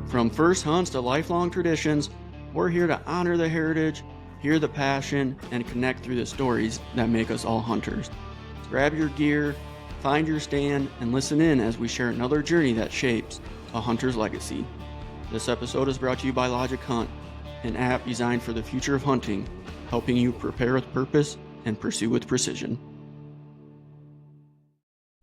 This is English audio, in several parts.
From first hunts to lifelong traditions, we're here to honor the heritage, hear the passion, and connect through the stories that make us all hunters. Grab your gear, find your stand, and listen in as we share another journey that shapes a hunter's legacy. This episode is brought to you by Logic Hunt, an app designed for the future of hunting, helping you prepare with purpose and pursue with precision.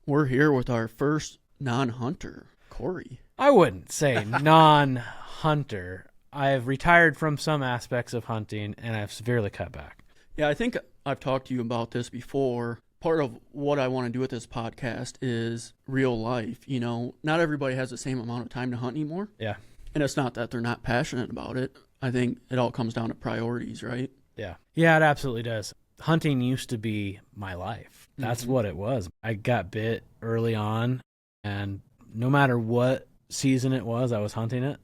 We're here with our first non-hunter, Corey. I wouldn't say non-hunter. I've retired from some aspects of hunting, and I've severely cut back. Yeah, I think I've talked to you about this before. Part of what I want to do with this podcast is real life. You know, not everybody has the same amount of time to hunt anymore. Yeah. And it's not that they're not passionate about it. I think it all comes down to priorities, right? Yeah. Yeah, it absolutely does. Hunting used to be my life. That's what it was. I got bit early on, and no matter what season it was, I was hunting it.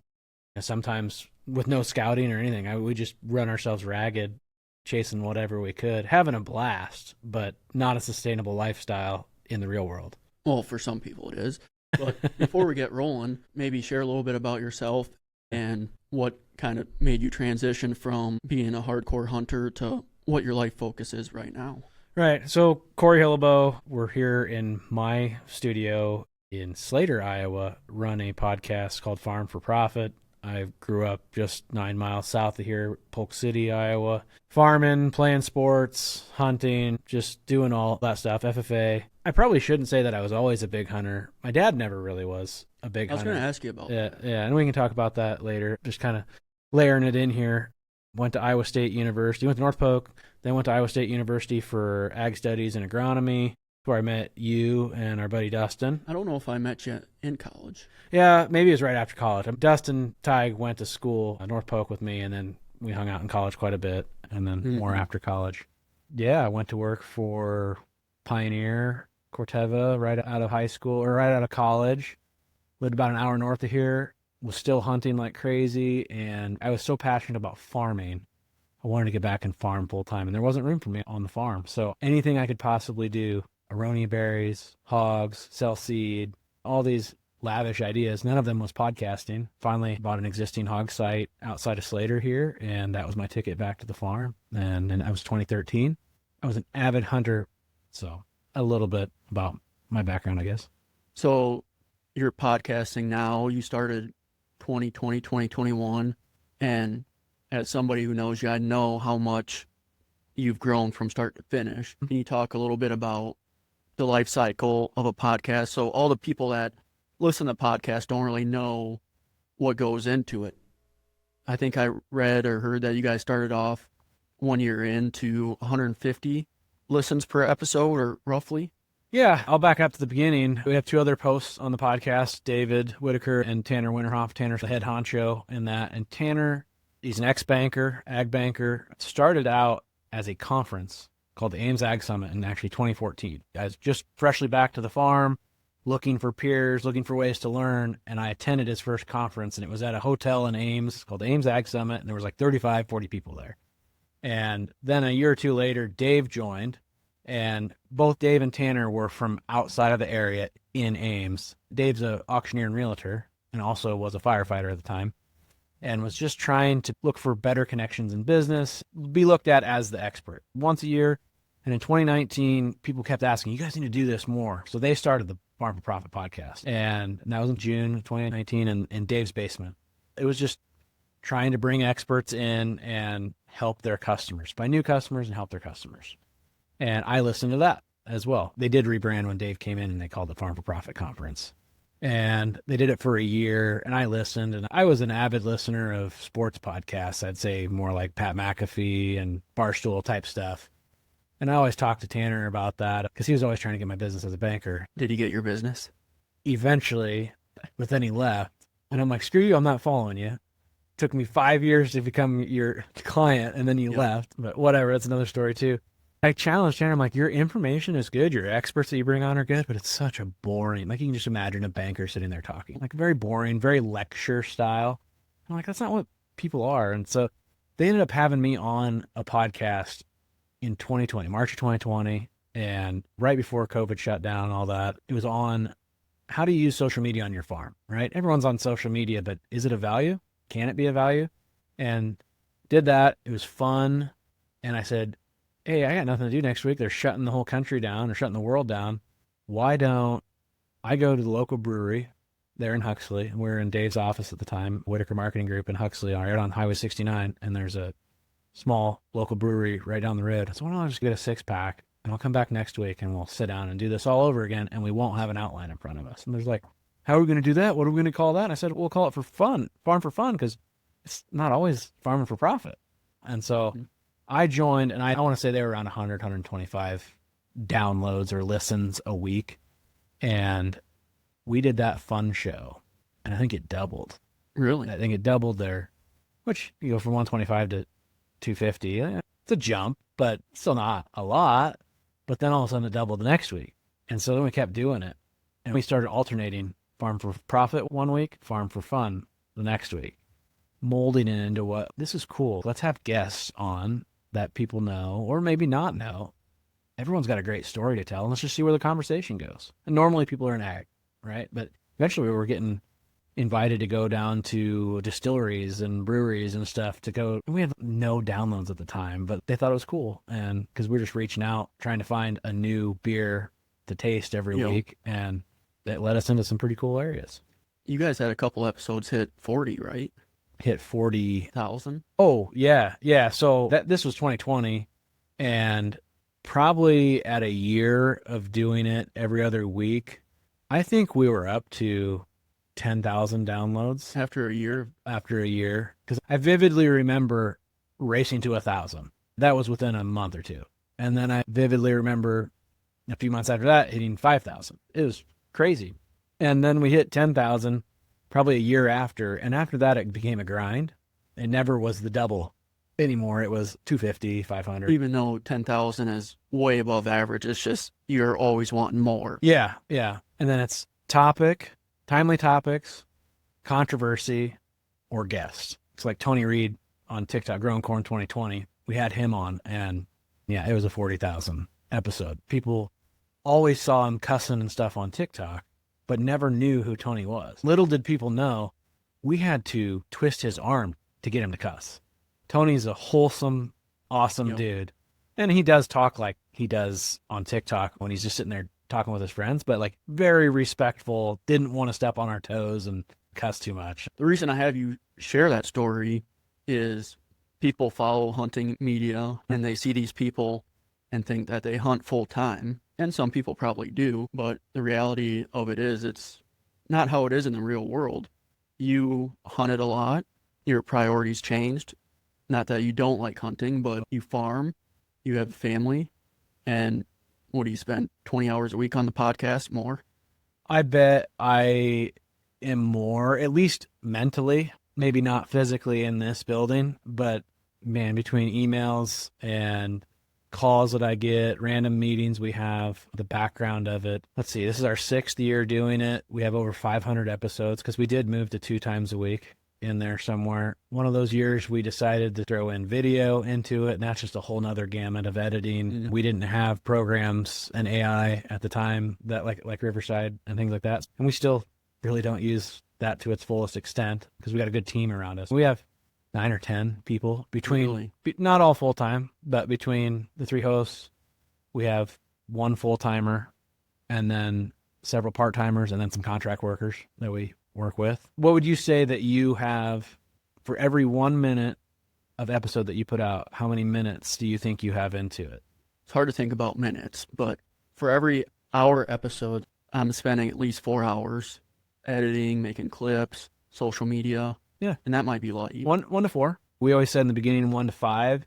And sometimes with no scouting or anything, we just run ourselves ragged, chasing whatever we could, having a blast, but not a sustainable lifestyle in the real world. Well, for some people it is. But before we get rolling, maybe share a little bit about yourself and what kind of made you transition from being a hardcore hunter to what your life focus is right now. Right. So Corey Hillebo, we're here in my studio in Slater, Iowa, run a podcast called Farm for Profit. I grew up just 9 miles south of here, Polk City, Iowa, farming, playing sports, hunting, just doing all that stuff, FFA. I probably shouldn't say that I was always a big hunter. My dad never really was a big hunter. I was going to ask you about that. Yeah, and we can talk about that later, just kind of layering it in here. Went to Iowa State University, went to North Polk, then went to Iowa State University for ag studies and agronomy, where I met you and our buddy Dustin. I don't know if I met you in college. Yeah, maybe it was right after college. Dustin Tighe went to school at North Polk with me, and then we hung out in college quite a bit, and then more after college. Yeah, I went to work for Pioneer, Corteva, right out of high school, or right out of college. Lived about an hour north of here. Was still hunting like crazy, and I was so passionate about farming. I wanted to get back and farm full time, and there wasn't room for me on the farm. So anything I could possibly do, aronia berries, hogs, sell seed, all these lavish ideas. None of them was podcasting. Finally bought an existing hog site outside of Slater here, and that was my ticket back to the farm. And that was 2013. I was an avid hunter, so a little bit about my background, I guess. So you're podcasting now. You started 2020, 2021, and as somebody who knows you, I know how much you've grown from start to finish. Can you talk a little bit about the life cycle of a podcast? So all the people that listen to the podcast don't really know what goes into it. I think I read or heard that you guys started off 1 year into 150 listens per episode, or roughly. Yeah, I'll back up to the beginning. We have two other posts on the podcast, David Whitaker and Tanner Winterhoff. Tanner's the head honcho in that. And Tanner, he's an ex-banker, ag banker, started out as a conference called the Ames Ag Summit in actually 2014. I was just freshly back to the farm, looking for peers, looking for ways to learn, and I attended his first conference, and it was at a hotel in Ames called the Ames Ag Summit, and there was like 35, 40 people there. And then a year or two later, Dave joined, and both Dave and Tanner were from outside of the area in Ames. Dave's an auctioneer and realtor, and also was a firefighter at the time, and was just trying to look for better connections in business, be looked at as the expert once a year. And in 2019, people kept asking, you guys need to do this more. So they started the Farm for Profit podcast. And that was in June of 2019 in Dave's basement. It was just trying to bring experts in and help their customers, find new customers and help their customers. And I listened to that as well. They did rebrand when Dave came in, and they called it Farm for Profit Conference. And they did it for a year, and I listened, and I was an avid listener of sports podcasts. I'd say more like Pat McAfee and Barstool type stuff. And I always talked to Tanner about that because he was always trying to get my business as a banker. Did he get your business? Eventually, but then he left. And I'm like, screw you, I'm not following you. Took me 5 years to become your client, and then you left. But whatever, that's another story too. I challenged Tanner. I'm like, your information is good. Your experts that you bring on are good, but it's such a boring, like you can just imagine a banker sitting there talking, like very boring, very lecture style. I'm like, that's not what people are. And so they ended up having me on a podcast in 2020, March of 2020. And right before COVID shut down and all that, it was on how do you use social media on your farm, right? Everyone's on social media, but is it a value? Can it be a value? And did that. It was fun. And I said, hey, I got nothing to do next week. They're shutting the whole country down. They're shutting the world down. Why don't I go to the local brewery there in Huxley? We were in Dave's office at the time, Whitaker Marketing Group in Huxley, right on Highway 69. And there's a small local brewery right down the road. So why don't I just get a 6-pack and I'll come back next week and we'll sit down and do this all over again and we won't have an outline in front of us. And there's like, how are we going to do that? What are we going to call that? And I said, we'll call it for fun, farm for fun, because it's not always farming for profit. And so I joined, and I want to say they were around 100, 125 downloads or listens a week. And we did that fun show, and I think it doubled. Really? I think it doubled there, which you go from 125 to 250. It's a jump, but still not a lot. But then all of a sudden it doubled the next week. And so then we kept doing it. And we started alternating farm for profit one week, farm for fun the next week, molding it into what, this is cool. Let's have guests on that people know or maybe not know. Everyone's got a great story to tell, and let's just see where the conversation goes. And normally people are in ag, right? But eventually we were getting invited to go down to distilleries and breweries and stuff to go. We had no downloads at the time, but they thought it was cool. And because we're just reaching out, trying to find a new beer to taste every week. And that led us into some pretty cool areas. You guys had a couple episodes hit 40, right? Hit 40,000. 1,000? Oh, yeah. Yeah. So this was 2020, and probably at a year of doing it every other week, I think we were up to 10,000 downloads After a year? After a year. Because I vividly remember racing to 1,000. That was within a month or two. And then I vividly remember a few months after that hitting 5,000. It was crazy. And then we hit 10,000 probably a year after. And after that, it became a grind. It never was the double anymore. It was 250, 500. Even though 10,000 is way above average, it's just you're always wanting more. Yeah, yeah. And then it's timely topics, controversy, or guests. It's like Tony Reed on TikTok, Growing Corn 2020. We had him on, and yeah, it was a 40,000 episode. People always saw him cussing and stuff on TikTok, but never knew who Tony was. Little did people know, we had to twist his arm to get him to cuss. Tony's a wholesome, awesome dude. And he does talk like he does on TikTok when he's just sitting there talking with his friends, but like very respectful, didn't want to step on our toes and cuss too much. The reason I have you share that story is people follow hunting media and they see these people and think that they hunt full time. And some people probably do, but the reality of it is it's not how it is in the real world. You hunted a lot, your priorities changed. Not that you don't like hunting, but you farm, you have a family, and what do you spend 20 hours a week on the podcast? More? I bet I am more, at least mentally, maybe not physically in this building, but man, between emails and calls that I get, random meetings we have, the background of it. Let's see, this is our 6th year doing it. We have over 500 episodes because we did move to 2 times a week in there somewhere. One of those years we decided to throw in video into it, and that's just a whole nother gamut of editing. Mm-hmm. We didn't have programs and AI at the time that like Riverside and things like that. And we still really don't use that to its fullest extent because we got a good team around us. We have 9 or 10 people between, not all full-time, but between the 3 hosts, we have 1 full-timer and then several part-timers and then some contract workers that we work with. What would you say that you have for every 1 minute of episode that you put out? How many minutes do you think you have into it? It's hard to think about minutes, but for every hour episode, I'm spending at least 4 hours editing, making clips, social media. Yeah. And that might be light. 1 to 4. We always said in the beginning 1 to 5.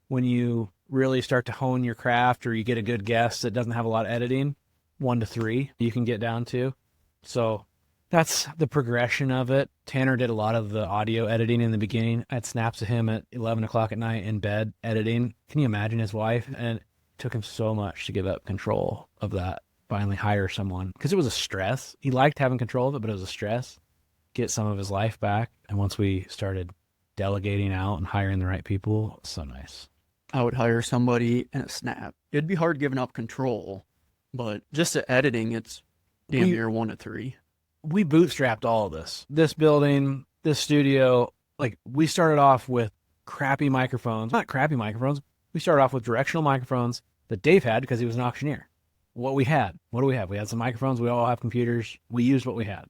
When you really start to hone your craft or you get a good guest that doesn't have a lot of editing, 1 to 3 you can get down to. So that's the progression of it. Tanner did a lot of the audio editing in the beginning. I had snaps of him at 11 o'clock at night in bed editing. Can you imagine his wife? And it took him so much to give up control of that, finally hire someone. Because it was a stress. He liked having control of it, but it was a stress. Get some of his life back. And once we started delegating out and hiring the right people, it was so nice. I would hire somebody in a snap. It'd be hard giving up control, but just the editing, it's damn near 1 to 3. We bootstrapped all of this. This building, this studio, like we started off with crappy microphones. Not crappy microphones. We started off with directional microphones that Dave had because he was an auctioneer. What we had. What do we have? We had some microphones. We all have computers. We used what we had.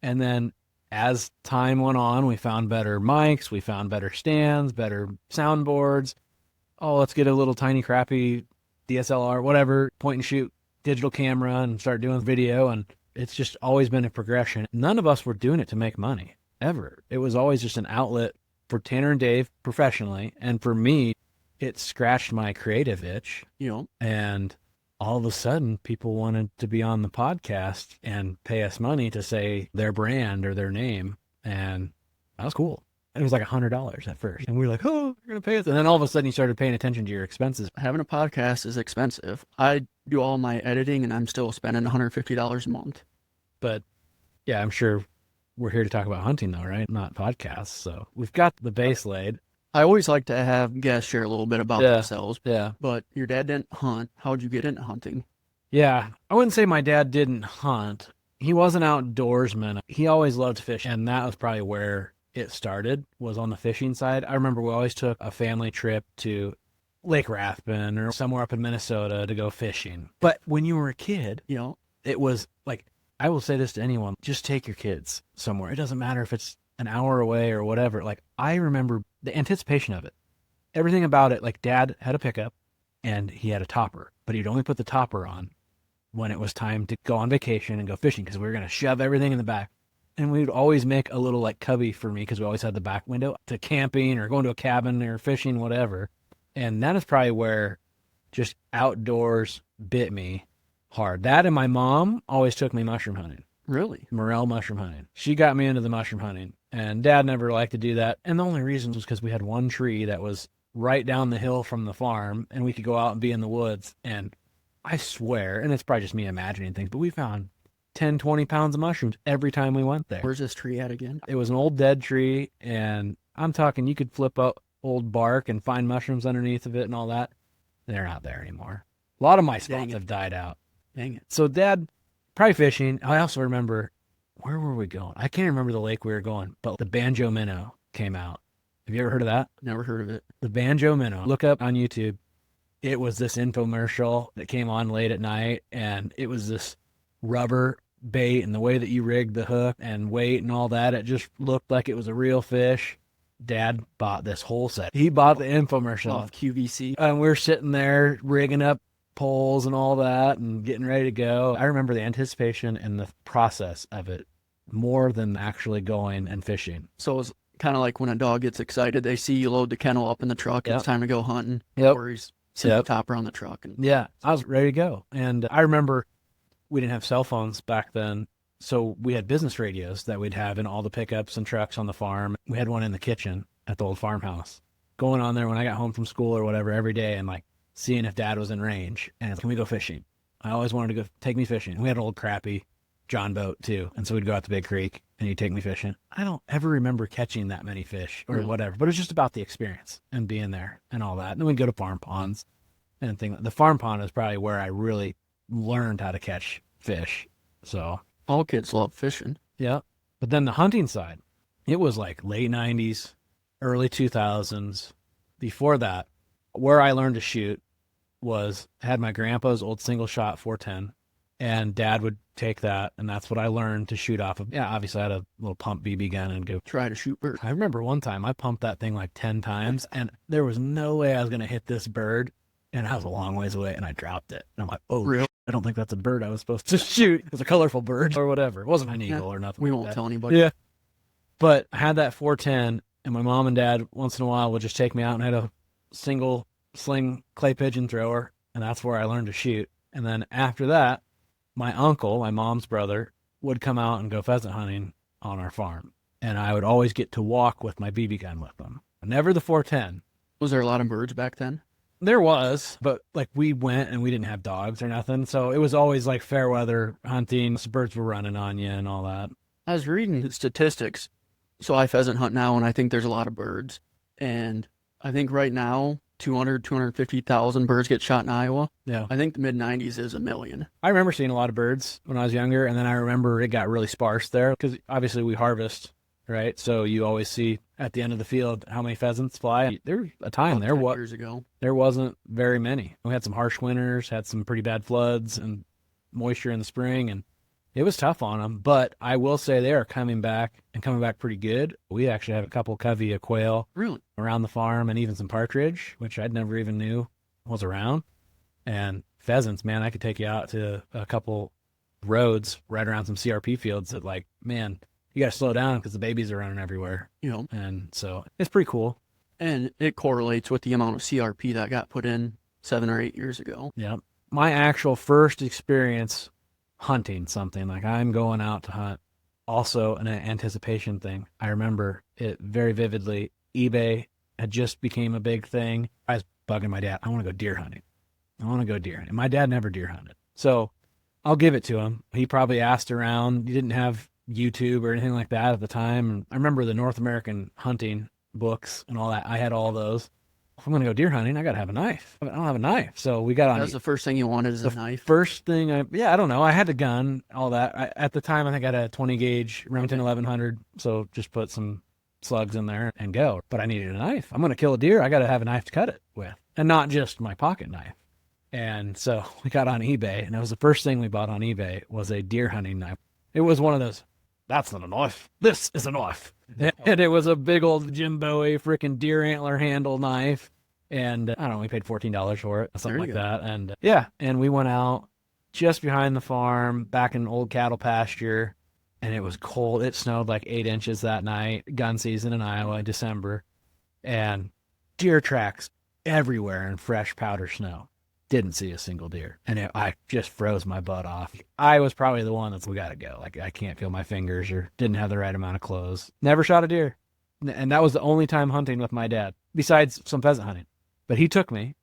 And then as time went on, we found better mics. We found better stands, better soundboards. Oh, let's get a little tiny crappy DSLR, whatever, point and shoot digital camera and start doing video. And it's just always been a progression. None of us were doing it to make money, ever. It was always just an outlet for Tanner and Dave professionally. And for me, it scratched my creative itch. And all of a sudden, people wanted to be on the podcast and pay us money to say their brand or their name. And that was cool. It was like $100 at first. And we were like, oh, you're going to pay us. And then all of a sudden, you started paying attention to your expenses. Having a podcast is expensive. I do all my editing, and I'm still spending $150 a month. But yeah, I'm sure we're here to talk about hunting, though, right? Not podcasts. So we've got the base laid. I always like to have guests share a little bit about themselves. Yeah. But your dad didn't hunt. How'd you get into hunting? Yeah. I wouldn't say my dad didn't hunt. He was an outdoorsman. He always loved fishing. And that was probably where it started, was on the fishing side. I remember we always took a family trip to Lake Rathbun or somewhere up in Minnesota to go fishing. But when you were a kid, it was like, I will say this to anyone, just take your kids somewhere. It doesn't matter if it's an hour away or whatever. Like, I remember the anticipation of it. Everything about it, like Dad had a pickup and he had a topper, but he'd only put the topper on when it was time to go on vacation and go fishing because we were going to shove everything in the back. And we'd always make a little like cubby for me because we always had the back window to camping or going to a cabin or fishing, whatever. And that is probably where just outdoors bit me hard. That and my mom always took me mushroom hunting. Really? Morel mushroom hunting. She got me into the mushroom hunting. And Dad never liked to do that. And the only reason was because we had one tree that was right down the hill from the farm and we could go out and be in the woods. And I swear, and it's probably just me imagining things, but we found 10, 20 pounds of mushrooms every time we went there. Where's this tree at again? It was an old dead tree, and I'm talking you could flip up old bark and find mushrooms underneath of it and all that. They're not there anymore. A lot of my spots have died out. Dang it. So Dad, probably fishing. I also remember, where were we going? I can't remember the lake we were going, but the banjo minnow came out. Have you ever heard of that? Never heard of it. The banjo minnow. Look up on YouTube. It was this infomercial that came on late at night, and it was this rubber bait, and the way that you rigged the hook and weight and all that, it just looked like it was a real fish. Dad bought this whole set. He bought the infomercial off QVC, and we're sitting there rigging up poles and all that and getting ready to go. I remember the anticipation and the process of it more than actually going and fishing. So it was kind of like when a dog gets excited, they see you load the kennel up in the truck, and it's time to go hunting. Or he's sitting the topper on the truck. And I was ready to go. And I remember we didn't have cell phones back then, so we had business radios that we'd have in all the pickups and trucks on the farm. We had one in the kitchen at the old farmhouse. Going on there when I got home from school or whatever every day and like seeing if Dad was in range and can we go fishing? I always wanted to go take me fishing. We had an old crappy John boat too, and so we'd go out to Big Creek and he'd take me fishing. I don't ever remember catching that many fish or whatever, but it was just about the experience and being there and all that. And then we'd go to farm ponds and things. The farm pond is probably where I really learned how to catch fish. So all kids love fishing. Yeah. But then the hunting side, it was like late 90s, early 2000s. Before that, where I learned to shoot was had my grandpa's old single shot 410, and Dad would take that, and that's what I learned to shoot off of. Yeah, obviously I had a little pump BB gun and go try to shoot birds. I remember one time I pumped that thing like 10 times, and there was no way I was going to hit this bird. And I was a long ways away, and I dropped it. And I'm like, oh, really? I don't think that's a bird I was supposed to shoot. It was a colorful bird or whatever. It wasn't an eagle or nothing. We won't tell anybody. Yeah. But I had that 410, and my mom and Dad once in a while would just take me out, and I had a single sling clay pigeon thrower, and that's where I learned to shoot. And then after that, my uncle, my mom's brother, would come out and go pheasant hunting on our farm. And I would always get to walk with my BB gun with them. Never the 410. Was there a lot of birds back then? There was, but like we went and we didn't have dogs or nothing. So it was always like fair weather hunting. Birds were running on you and all that. I was reading the statistics. So I pheasant hunt now, and I think there's a lot of birds. And I think right now 250,000 birds get shot in Iowa. Yeah. I think the mid-90s is 1 million. I remember seeing a lot of birds when I was younger, and then I remember it got really sparse there because obviously we harvest, right? So you always see at the end of the field how many pheasants fly. There was a time About 10 years ago. there wasn't very many. We had some harsh winters, had some pretty bad floods and moisture in the spring, and it was tough on them. But I will say they are coming back and coming back pretty good. We actually have a couple covey of quail Really? around the farm and even some partridge, which I'd never even knew was around. And pheasants, man, I could take you out to a couple roads right around some CRP fields that, like, man, you got to slow down because the babies are running everywhere. You know, And so it's pretty cool. and it correlates with the amount of CRP that got put in 7 or 8 years ago. Yeah. My actual first experience hunting something, like I'm going out to hunt, also an anticipation thing. I remember it very vividly. eBay had just became a big thing. I was bugging my dad. I want to go deer hunting. I want to go deer hunting. My dad never deer hunted. So I'll give it to him. He probably asked around. He didn't have YouTube or anything like that at the time. And I remember the North American hunting books and all that. I had all those. If I'm going to go deer hunting, I got to have a knife. I don't have a knife. So we got on. That's the first thing you wanted is a knife. First thing, I don't know. I had a gun, all that. At the time, I think I had a 20 gauge Remington 1100. So just put some slugs in there and go. But I needed a knife. I'm going to kill a deer. I got to have a knife to cut it with, and not just my pocket knife. And so we got on eBay, and that was the first thing we bought on eBay was a deer hunting knife. It was one of those, that's not a knife. This is a knife. And it was a big old Jim Bowie freaking deer antler handle knife. And I don't know, we paid $14 for it, something like that. And yeah, and we went out just behind the farm, back in old cattle pasture, and it was cold. It snowed like 8 inches that night, gun season in Iowa, December, and deer tracks everywhere in fresh powder snow. Didn't see a single deer. And I just froze my butt off. I was probably the one we got to go. Like, I can't feel my fingers or didn't have the right amount of clothes. Never shot a deer. And that was the only time hunting with my dad, besides some pheasant hunting. But he took me,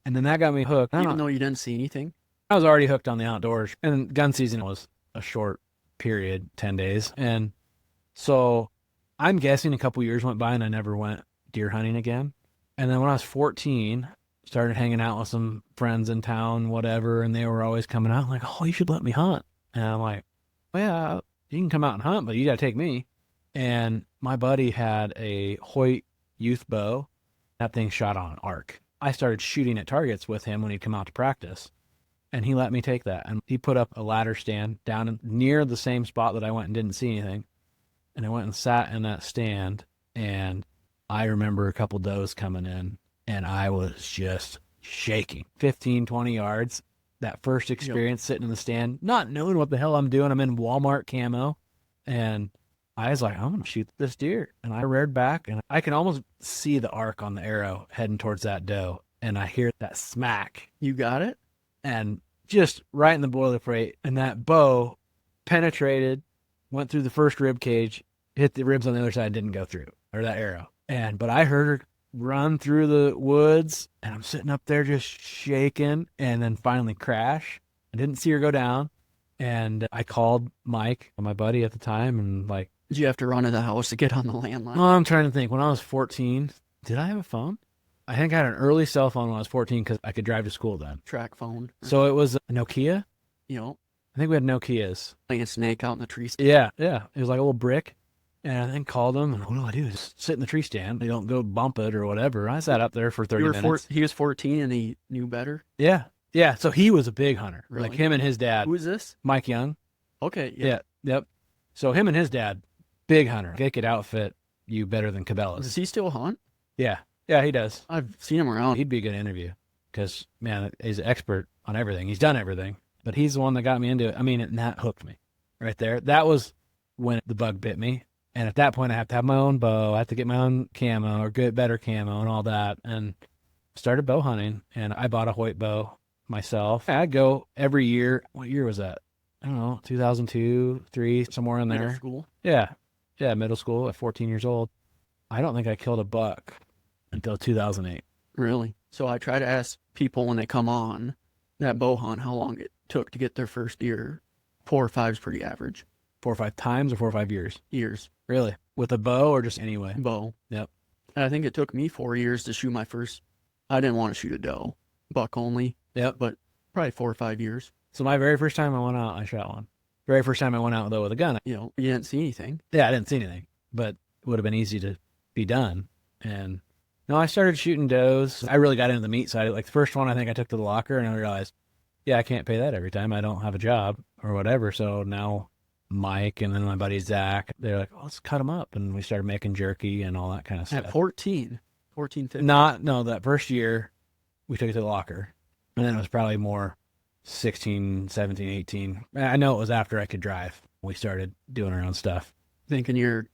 and then that got me hooked. Even though you didn't see anything? I was already hooked on the outdoors. And gun season was a short period, 10 days. And so I'm guessing a couple years went by and I never went deer hunting again. And then when I was 14, started hanging out with some friends in town, whatever, and they were always coming out like, oh, you should let me hunt. And I'm like, well, yeah, you can come out and hunt, but you got to take me. And my buddy had a Hoyt youth bow. That thing shot on an arc. I started shooting at targets with him when he'd come out to practice, and he let me take that. And he put up a ladder stand down near the same spot that I went and didn't see anything. And I went and sat in that stand, and I remember a couple does coming in, and I was just shaking. 15, 20 yards. That first experience sitting in the stand, not knowing what the hell I'm doing. I'm in Walmart camo, and I was like, I'm going to shoot this deer. And I reared back, and I can almost see the arc on the arrow heading towards that doe. And I hear that smack. You got it? And just right in the boilerplate. And that bow penetrated, went through the first rib cage, hit the ribs on the other side, didn't go through, or that arrow. But I heard her run through the woods, and I'm sitting up there just shaking, and then finally crash. I didn't see her go down. And I called Mike, my buddy at the time, and like, did you have to run to the house to get on the landline? Oh, I'm trying to think. When I was 14, did I have a phone? I think I had an early cell phone when I was 14 because I could drive to school then. Track phone. So it was a Nokia. You know, I think we had Nokias. playing snake out in the trees. Yeah. It was like a little brick. And I then called him, and what do I do? Just sit in the tree stand. They don't go bump it or whatever. I sat up there for 30 minutes. He was 14 and he knew better? Yeah. So he was a big hunter. Really? Like him and his dad. Who is this? Mike Young. Okay. Yeah. Yep. So him and his dad, big hunter. They could outfit you better than Cabela's. Does he still hunt? Yeah, he does. I've seen him around. He'd be a good interview because, man, he's an expert on everything. He's done everything, but he's the one that got me into it. I mean, and that hooked me right there. That was when the bug bit me. And at that point, I have to have my own bow. I have to get my own camo or get better camo and all that. And started bow hunting, and I bought a Hoyt bow myself. I'd go every year. What year was that? I don't know, 2002, 3, somewhere in there. Middle school? Yeah, middle school at 14 years old. I don't think I killed a buck until 2008. Really? So I try to ask people when they come on that bow hunt how long it took to get their first deer. 4 or 5 is pretty average. 4 or 5 times or 4 or 5 years? Years. Really? With a bow or just anyway? Bow. Yep. And I think it took me 4 years to shoot my first I didn't want to shoot a doe, buck only. Yep. But probably 4 or 5 years. So my very first time I went out, I shot one. Very first time I went out, though, with a gun. You didn't see anything. Yeah, I didn't see anything, but it would have been easy to be done. And no, I started shooting does. I really got into the meat side. Like the first one, I think I took to the locker, and I realized, yeah, I can't pay that every time. I don't have a job or whatever. So now Mike and then my buddy Zach, they're like, oh, let's cut them up. And we started making jerky and all that kind of stuff. At 14, 15. No, that first year we took it to the locker. And then it was probably more 16, 17, 18. I know it was after I could drive. We started doing our own stuff. Thinking you're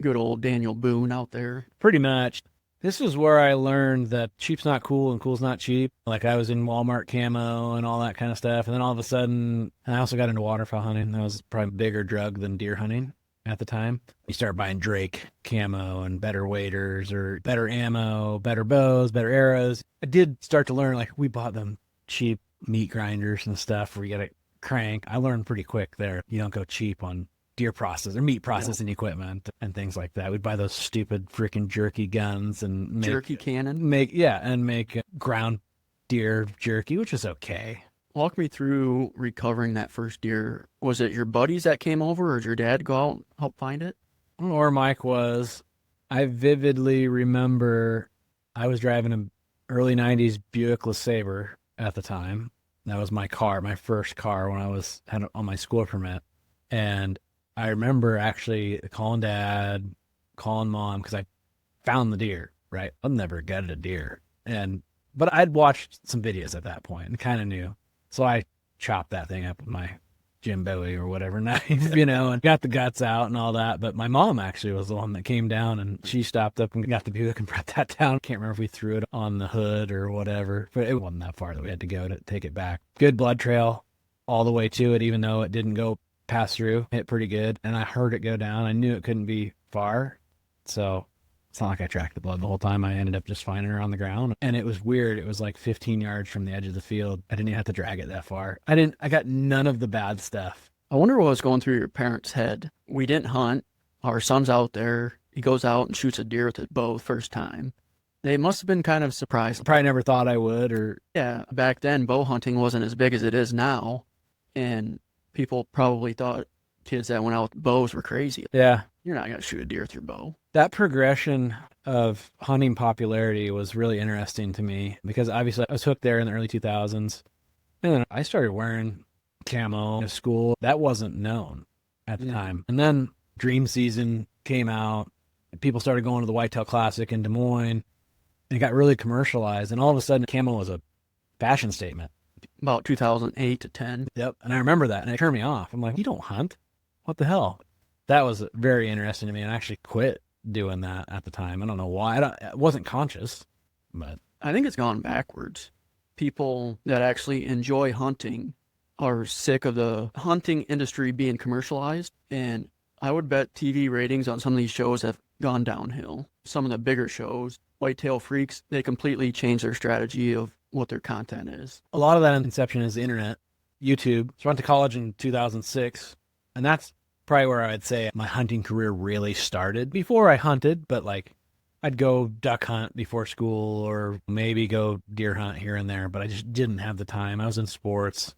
good old Daniel Boone out there. Pretty much. This is where I learned that cheap's not cool and cool's not cheap. Like I was in Walmart camo and all that kind of stuff. And then all of a sudden, I also got into waterfowl hunting. That was probably a bigger drug than deer hunting at the time. You start buying Drake camo and better waders or better ammo, better bows, better arrows. I did start to learn, like we bought them cheap meat grinders and stuff where you got to crank. I learned pretty quick there. You don't go cheap on deer process or meat processing equipment and things like that. We'd buy those stupid freaking jerky guns and make Jerky cannon. make ground deer jerky, which is okay. Walk me through recovering that first deer. Was it your buddies that came over or did your dad go out and help find it? I don't know where Mike was. I vividly remember I was driving an early 90s Buick LeSabre at the time. That was my car, my first car when I had on my school permit. And I remember actually calling Dad, calling Mom, because I found the deer, right? I've never gutted a deer. But I'd watched some videos at that point and kind of knew. So I chopped that thing up with my Jim Bowie or whatever knife, and got the guts out and all that. But my mom actually was the one that came down and she stopped up and got the Buick and brought that down. Can't remember if we threw it on the hood or whatever, but it wasn't that far that we had to go to take it back. Good blood trail all the way to it, even though it didn't go pass through. Hit pretty good. And I heard it go down. I knew it couldn't be far. So it's not like I tracked the blood the whole time. I ended up just finding her on the ground. And it was weird. It was like 15 yards from the edge of the field. I didn't even have to drag it that far. I got none of the bad stuff. I wonder what was going through your parents' head. We didn't hunt. Our son's out there. He goes out and shoots a deer with a bow first time. They must have been kind of surprised. Probably never thought I would. Or yeah, back then bow hunting wasn't as big as it is now. And people probably thought kids that went out with bows were crazy. Yeah. You're not going to shoot a deer with your bow. That progression of hunting popularity was really interesting to me because obviously I was hooked there in the early 2000s. And then I started wearing camo to school. That wasn't known at the time. And then Dream Season came out. People started going to the Whitetail Classic in Des Moines. And it got really commercialized. And all of a sudden, camo was a fashion statement. About 2008 to 10. Yep. And I remember that. And it turned me off. I'm like, you don't hunt? What the hell? That was very interesting to me. And I actually quit doing that at the time. I don't know why. I wasn't conscious. But I think it's gone backwards. People that actually enjoy hunting are sick of the hunting industry being commercialized. And I would bet TV ratings on some of these shows have gone downhill. Some of the bigger shows, Whitetail Freaks, they completely changed their strategy of what their content is. A lot of that inception is the internet, YouTube. So I went to college in 2006, and that's probably where I'd say my hunting career really started. Before I hunted, but like I'd go duck hunt before school or maybe go deer hunt here and there, but I just didn't have the time. I was in sports,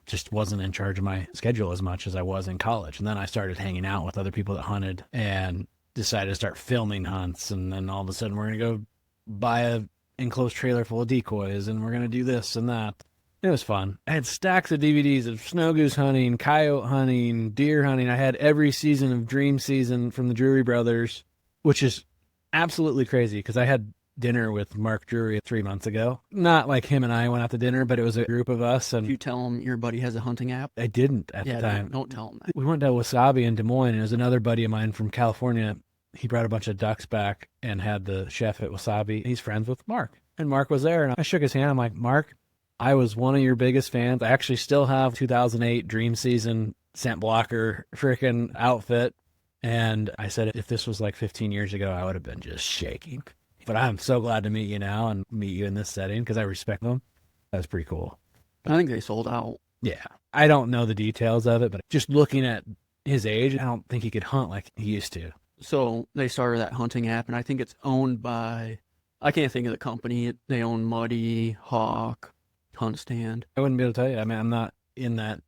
just wasn't in charge of my schedule as much as I was in college. And then I started hanging out with other people that hunted and decided to start filming hunts. And then all of a sudden we're going to go buy a enclosed trailer full of decoys and we're going to do this and that. It was fun. I had stacks of DVDs of snow goose hunting, coyote hunting, deer hunting. I had every season of Dream Season from the Drury Brothers, which is absolutely crazy because I had dinner with Mark Drury 3 months ago. Not like him and I went out to dinner, but it was a group of us. And you tell him your buddy has a hunting app? I didn't at the time. Don't tell him that. We went to Wasabi in Des Moines, and it was another buddy of mine from California. He brought a bunch of ducks back and had the chef at Wasabi. He's friends with Mark. And Mark was there, and I shook his hand. I'm like, Mark, I was one of your biggest fans. I actually still have 2008 Dream Season scent blocker freaking outfit. And I said, if this was like 15 years ago, I would have been just shaking. But I'm so glad to meet you now and meet you in this setting because I respect them. That's pretty cool. I think they sold out. Yeah. I don't know the details of it, but just looking at his age, I don't think he could hunt like he used to. So they started that hunting app, and I think it's owned by I can't think of the company. They own Muddy, Hawk, Hunt Stand. I wouldn't be able to tell you. I mean, I'm not in that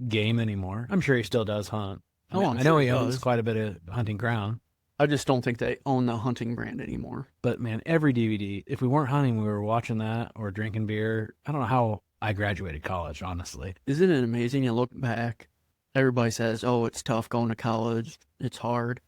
game anymore. I'm sure he still does hunt. I'm I know sure he he owns does. quite a bit of hunting ground. I just don't think they own the hunting brand anymore. But man, every DVD, if we weren't hunting, we were watching that or drinking beer. I don't know how I graduated college, honestly. Isn't it amazing? You look back, everybody says, oh, it's tough going to college. It's hard.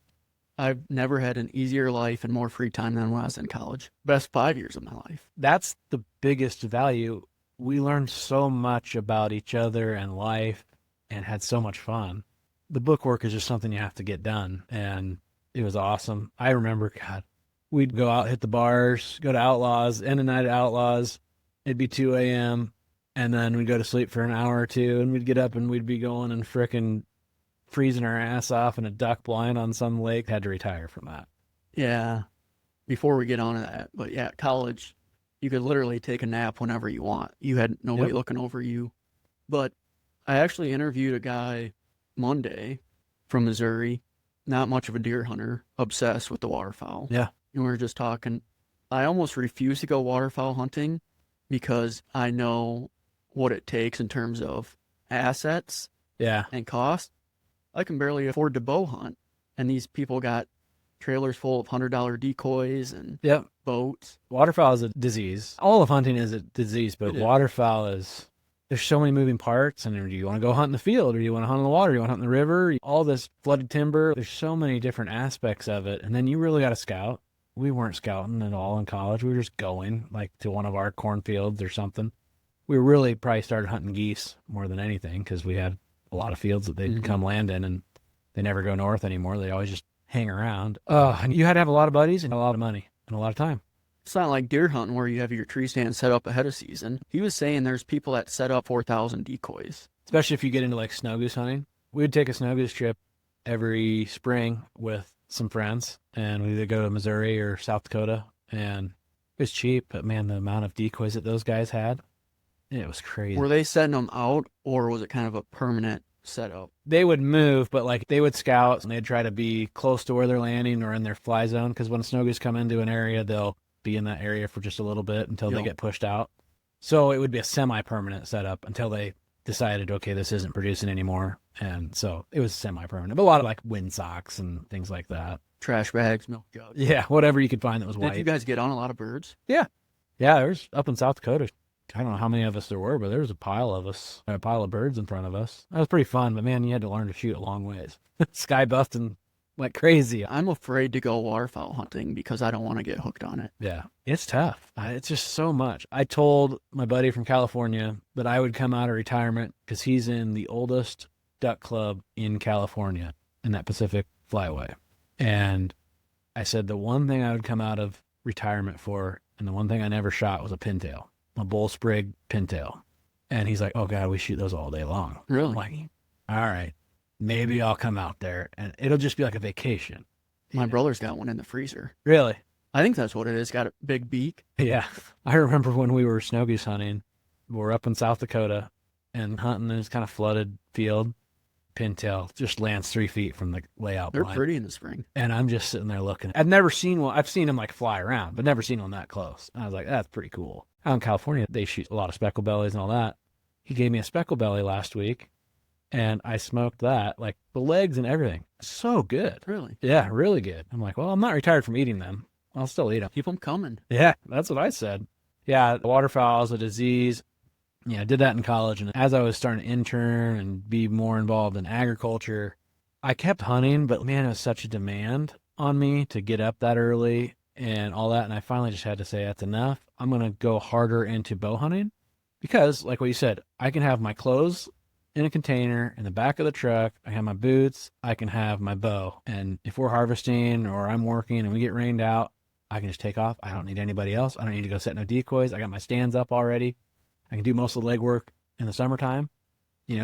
I've never had an easier life and more free time than when I was in college. Best 5 years of my life. That's the biggest value. We learned so much about each other and life and had so much fun. The book work is just something you have to get done. And it was awesome. I remember, God, we'd go out, hit the bars, go to Outlaws, end of night at Outlaws. It'd be 2 a.m. And then we'd go to sleep for an hour or two, and we'd get up and we'd be going and frickin' freezing our ass off in a duck blind on some lake. Had to retire from that. Yeah. Before we get on to that, but yeah, college, you could literally take a nap whenever you want. You had nobody looking over you. But I actually interviewed a guy Monday from Missouri, not much of a deer hunter, obsessed with the waterfowl. Yeah. And we were just talking. I almost refuse to go waterfowl hunting because I know what it takes in terms of assets Yeah. and cost. I can barely afford to bow hunt. And these people got trailers full of $100 decoys and Yep. boats. Waterfowl is a disease. All of hunting is a disease, but It is. waterfowl is, there's so many moving parts. And do you want to go hunt in the field, or do you want to hunt in the water? Do you want to hunt in the river? All this flooded timber. There's so many different aspects of it. And then you really got to scout. We weren't scouting at all in college. We were just going like to one of our cornfields or something. We really probably started hunting geese more than anything because we had a lot of fields that they'd come land in, and they never go north anymore. They always just hang around. And you had to have a lot of buddies and a lot of money and a lot of time. It's not like deer hunting where you have your tree stand set up ahead of season. He was saying there's people that set up 4,000 decoys. Especially if you get into like snow goose hunting. We would take a snow goose trip every spring with some friends, and we either go to Missouri or South Dakota, and it was cheap, but man, the amount of decoys that those guys had, it was crazy. Were they setting them out, or was it kind of a permanent setup? They would move, but like they would scout and they'd try to be close to where they're landing or in their fly zone, because when snow goose come into an area, they'll be in that area for just a little bit until they get pushed out. So it would be a semi-permanent setup until they decided, okay, this isn't producing anymore. And so it was semi-permanent, but a lot of like wind socks and things like that. Trash bags, milk jugs. Yeah, whatever you could find that was white. Did you guys get on a lot of birds? Yeah, there's up in South Dakota. I don't know how many of us there were, but there was a pile of birds in front of us. That was pretty fun, but man, you had to learn to shoot a long ways. Sky busting like crazy. I'm afraid to go waterfowl hunting because I don't want to get hooked on it. Yeah, it's tough. It's just so much. I told my buddy from California that I would come out of retirement because he's in the oldest duck club in California in that Pacific Flyway. And I said the one thing I would come out of retirement for, and the one thing I never shot, was a pintail, a bull sprig pintail. And he's like, oh God, we shoot those all day long. Really? I'm like, all right, maybe I'll come out there and it'll just be like a vacation. My brother's got one in the freezer. Really? I think that's what it is. Got a big beak. Yeah. I remember when we were snow goose hunting, we're up in South Dakota and hunting in this kind of flooded field. Pintail just lands 3 feet from the layout They're blind. pretty in the spring. And I'm just sitting there looking. I've never seen one. I've seen them like fly around, but never seen one that close. And I was like, that's pretty cool. Out in California, they shoot a lot of speckle bellies and all that. He gave me a speckle belly last week, and I smoked that, like the legs and everything. So good. Really? Yeah, really good. I'm like, well, I'm not retired from eating them. I'll still eat them. Keep them coming. Yeah, that's what I said. Yeah, waterfowl is a disease. Yeah, I did that in college. And as I was starting to intern and be more involved in agriculture, I kept hunting, but man, it was such a demand on me to get up that early and all that. And I finally just had to say, that's enough. I'm going to go harder into bow hunting because, like what you said, I can have my clothes in a container in the back of the truck. I have my boots. I can have my bow. And if we're harvesting or I'm working and we get rained out, I can just take off. I don't need anybody else. I don't need to go set no decoys. I got my stands up already. I can do most of the legwork in the summertime,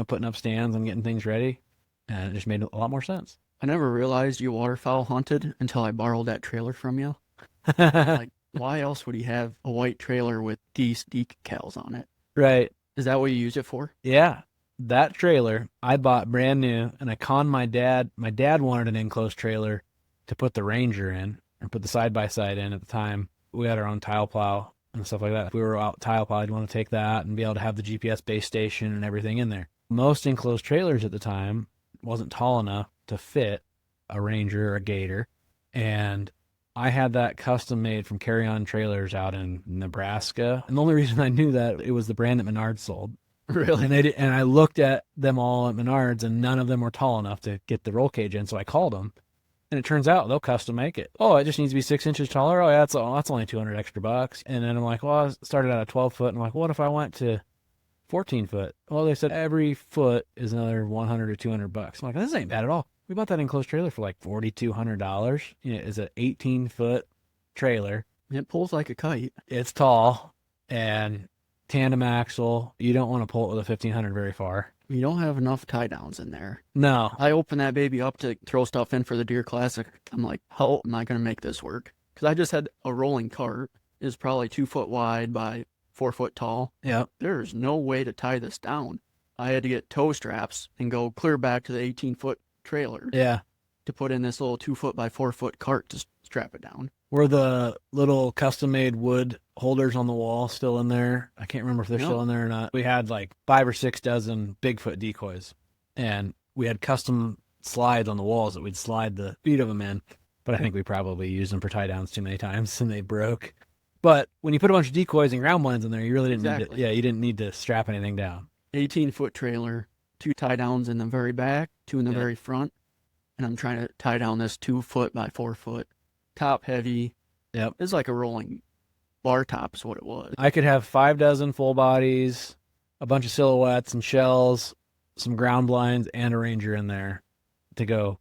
putting up stands and getting things ready. And it just made a lot more sense. I never realized you waterfowl hunted until I borrowed that trailer from you. Like, why else would he have a white trailer with geese decals on it? Right. Is that what you use it for? Yeah. That trailer I bought brand new, and I conned my dad. My dad wanted an enclosed trailer to put the Ranger in, or put the side-by-side in at the time. we had our own tile plow and stuff like that. If we were out tile plow, I'd want to take that and be able to have the GPS base station and everything in there. Most enclosed trailers at the time wasn't tall enough to fit a Ranger or a Gator. And I had that custom made from Carry On Trailers out in Nebraska. And the only reason I knew that, it was the brand that Menards sold. Really? And I looked at them all at Menards, and none of them were tall enough to get the roll cage in. So I called them, and it turns out they'll custom make it. Oh, it just needs to be 6 inches taller. Oh, yeah, that's only $200 extra bucks. And then I'm like, well, I started out at 12 foot. And I'm like, what if I went to 14 foot? Well, they said every foot is another 100 or 200 bucks. I'm like, this ain't bad at all. We bought that enclosed trailer for like $4,200. It's an 18-foot trailer. It pulls like a kite. It's tall and tandem axle. You don't want to pull it with a 1500 very far. You don't have enough tie downs in there. No. I opened that baby up to throw stuff in for the Deer Classic. I'm like, how am I going to make this work? Because I just had a rolling cart. It's probably 2 foot wide by 4 foot tall. Yeah. There's no way to tie this down. I had to get tow straps and go clear back to the 18-foot trailer. Yeah. To put in this little 2 foot by 4 foot cart to strap it down. Were the little custom-made wood holders on the wall still in there? I can't remember if they're still in there or not. We had like 5 or 6 dozen Bigfoot decoys, and we had custom slides on the walls that we'd slide the feet of them in. But I think we probably used them for tie downs too many times, and they broke. But when you put a bunch of decoys and ground blinds in there, you really didn't need to, you didn't need to strap anything down. 18-foot trailer, 2 tie downs in the very back, 2 in the very front, and I'm trying to tie down this 2 foot by 4 foot. Top heavy. Yep. It's like a rolling bar top is what it was. I could have 5 dozen full bodies, a bunch of silhouettes and shells, some ground blinds, and a Ranger in there to go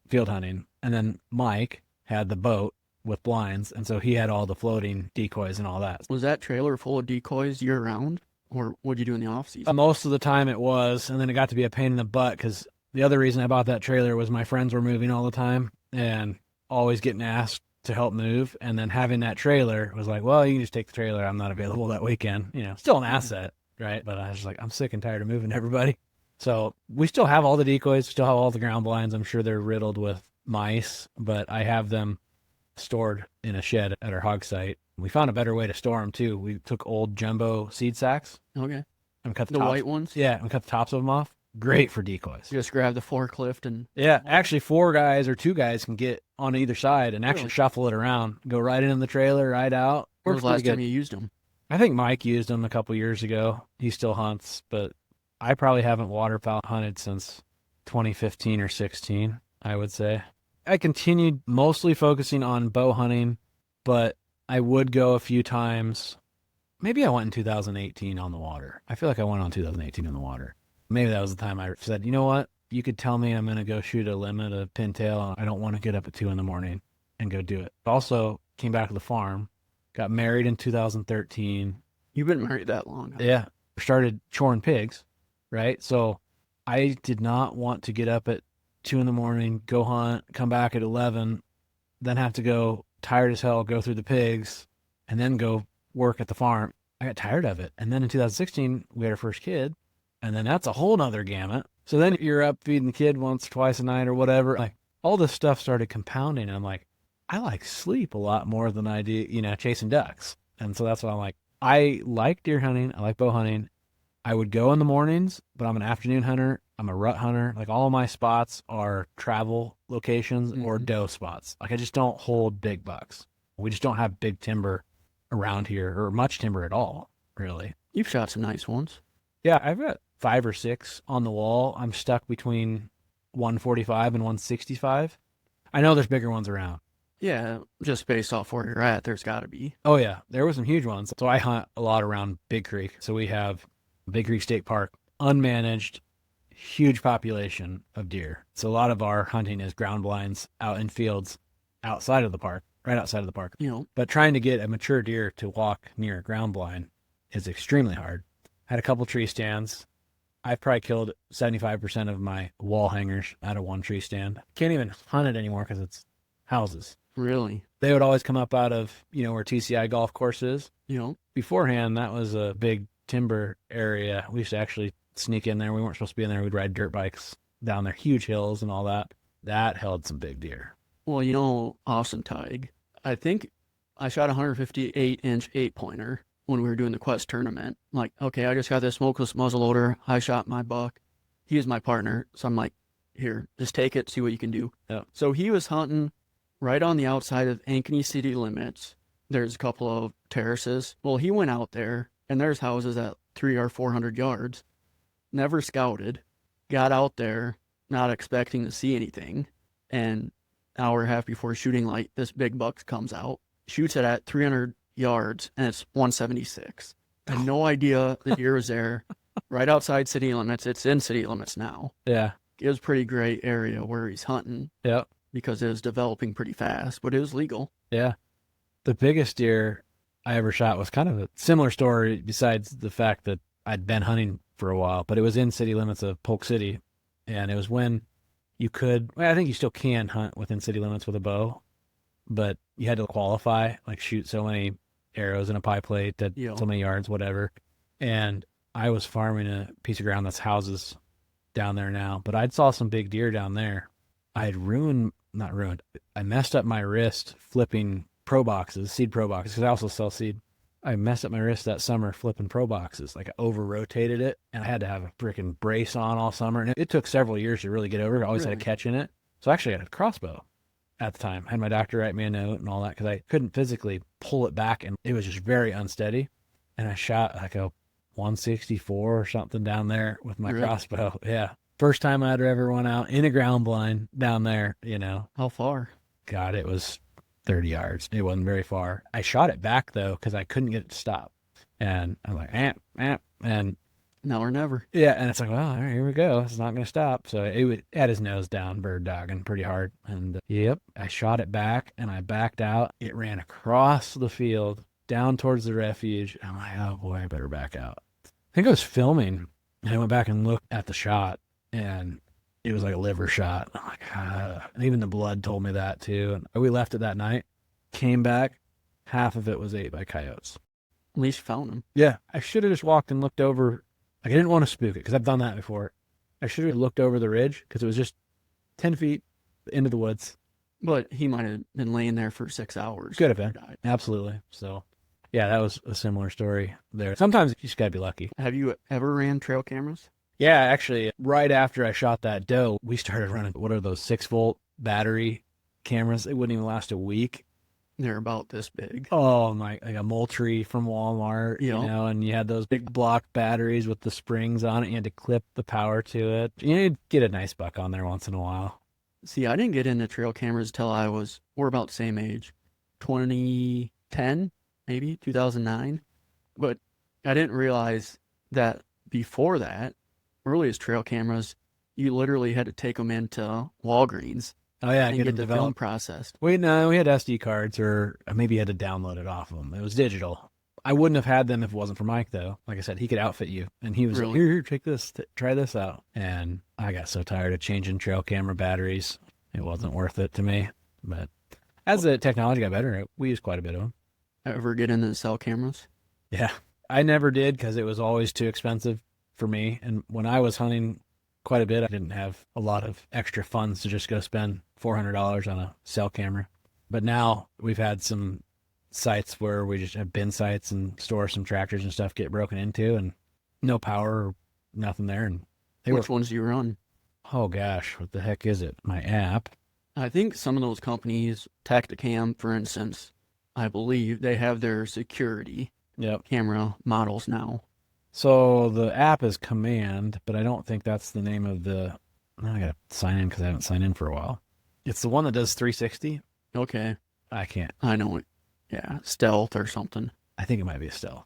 field hunting. And then Mike had the boat with blinds, and so he had all the floating decoys and all that. Was that trailer full of decoys year round, or what'd you do in the off season? Most of the time it was, and then it got to be a pain in the butt because the other reason I bought that trailer was my friends were moving all the time and always getting asked to help move. And then having that trailer was like, well, you can just take the trailer. I'm not available that weekend. Still an asset, right? But I was like, I'm sick and tired of moving everybody. So we still have all the decoys, still have all the ground blinds. I'm sure they're riddled with mice, but I have them stored in a shed at our hog site. We found a better way to store them too. We took old jumbo seed sacks. Okay. And cut the white ones? Yeah, and cut the tops of them off. Great for decoys. Just grab the forklift and... Yeah, actually 4 guys or 2 guys can get on either side and actually shuffle it around. Go right in the trailer, right out. When was the last time you used them? I think Mike used them a couple years ago. He still hunts, but I probably haven't waterfowl hunted since 2015 or 16, I would say. I continued mostly focusing on bow hunting, but I would go a few times. Maybe I went in 2018 on the water. I feel like I went on 2018 on the water. Maybe that was the time I said, you know what? You could tell me I'm going to go shoot a limit, a pintail. I don't want to get up at 2 in the morning and go do it. Also came back to the farm, got married in 2013. You've been married that long? Huh? Yeah. Started choring pigs, right? So I did not want to get up at 2 in the morning, go hunt, come back at 11, then have to go tired as hell, go through the pigs, and then go work at the farm. I got tired of it. And then in 2016, we had our first kid. And then that's a whole nother gamut. So then you're up feeding the kid once or twice a night or whatever. Like all this stuff started compounding. And I'm like, I like sleep a lot more than I do, chasing ducks. And so that's why I'm like, I like deer hunting. I like bow hunting. I would go in the mornings, but I'm an afternoon hunter. I'm a rut hunter. Like all of my spots are travel locations or doe spots. Like I just don't hold big bucks. We just don't have big timber around here or much timber at all, really. You've shot some nice ones. Yeah, I've got 5 or 6 on the wall. I'm stuck between 145 and 165. I know there's bigger ones around. Yeah, just based off where you're at, there's got to be. Oh, yeah. There were some huge ones. So I hunt a lot around Big Creek. So we have Big Creek State Park, unmanaged, huge population of deer. So a lot of our hunting is ground blinds out in fields outside of the park, right outside of the park. But trying to get a mature deer to walk near a ground blind is extremely hard. Had a couple tree stands. I've probably killed 75% of my wall hangers out of one tree stand. Can't even hunt it anymore because it's houses. Really? They would always come up out of, where TCI golf course is. Beforehand, that was a big timber area. We used to actually sneak in there. We weren't supposed to be in there. We'd ride dirt bikes down there, huge hills and all that. That held some big deer. Well, Austin Tig, I think I shot a 158-inch 8-pointer when we were doing the Quest tournament. I'm like, okay, I just got this smokeless muzzleloader. I shot my buck. He was my partner. So I'm like, here, just take it, see what you can do. Yeah. So he was hunting right on the outside of Ankeny city limits. There's a couple of terraces. Well, he went out there, and there's houses at 300 or 400 yards. Never scouted. Got out there, not expecting to see anything. And an hour and a half before shooting light, this big buck comes out, shoots it at 300 yards, and it's 176. I had no idea the deer was there. Right outside city limits. It's in city limits now. Yeah. It was a pretty great area where he's hunting. Yeah. Because it was developing pretty fast, but it was legal. Yeah. The biggest deer I ever shot was kind of a similar story besides the fact that I'd been hunting for a while, but it was in city limits of Polk City. And it was when you could, well, I think you still can hunt within city limits with a bow, but you had to qualify, like shoot so many arrows in a pie plate at so many yards, whatever. And I was farming a piece of ground that's houses down there now, but I'd saw some big deer down there. I had I messed up my wrist flipping seed pro boxes, because I also sell seed. I messed up my wrist that summer flipping pro boxes. Like I over-rotated it, and I had to have a freaking brace on all summer. And it took several years to really get over it. I always had a catch in it. So I actually had a crossbow at the time. I had my doctor write me a note and all that, because I couldn't physically pull it back, and it was just very unsteady. And I shot like a 164 or something down there with my crossbow. Yeah. First time I'd ever went out in a ground blind down there, How far? God, it was 30 yards. It wasn't very far. I shot it back, though, because I couldn't get it to stop. And I'm like, and now or never. Yeah, and it's like, well, all right, here we go. It's not going to stop. So it had his nose down, bird dogging pretty hard. And I shot it back, and I backed out. It ran across the field down towards the refuge. I'm like, oh boy, I better back out. I think I was filming, and I went back and looked at the shot, and it was like a liver shot. I'm like, and even the blood told me that too. And we left it that night, came back, half of it was ate by coyotes. At least you found them. Yeah. I should have just walked and looked over. Like, I didn't want to spook it, because I've done that before. I should have looked over the ridge, because it was just 10 feet into the woods. But he might have been laying there for 6 hours. Could have been. Absolutely. So, yeah, that was a similar story there. Sometimes you just got to be lucky. Have you ever ran trail cameras? Yeah, actually, right after I shot that doe, we started running, what are those 6-volt battery cameras? It wouldn't even last a week. They're about this big. Oh, like a Moultrie from Walmart, and you had those big block batteries with the springs on it. You had to clip the power to it. You'd get a nice buck on there once in a while. See, I didn't get into trail cameras till we're about the same age, 2010, maybe 2009. But I didn't realize that before that, earliest trail cameras, you literally had to take them into Walgreens. Oh, yeah. And get the film processed. Wait, no, we had SD cards, or maybe you had to download it off of them. It was digital. I wouldn't have had them if it wasn't for Mike, though. Like I said, he could outfit you. And he was like, here, take this, try this out. And I got so tired of changing trail camera batteries. It wasn't worth it to me. But as the technology got better, we used quite a bit of them. Ever get into the cell cameras? Yeah. I never did, because it was always too expensive for me. And when I was hunting quite a bit, I didn't have a lot of extra funds to just go spend $400 on a cell camera. But now we've had some sites where we just have bin sites and store some tractors and stuff get broken into, and no power or nothing there. And Which ones do you run? Oh gosh, what the heck is it? My app. I think some of those companies, Tacticam, for instance, I believe they have their security camera models now. So the app is Command, but I don't think that's the name of the... I got to sign in because I haven't signed in for a while. It's the one that does 360. Okay. I can't. I know it. Yeah, Stealth or something. I think it might be a Stealth.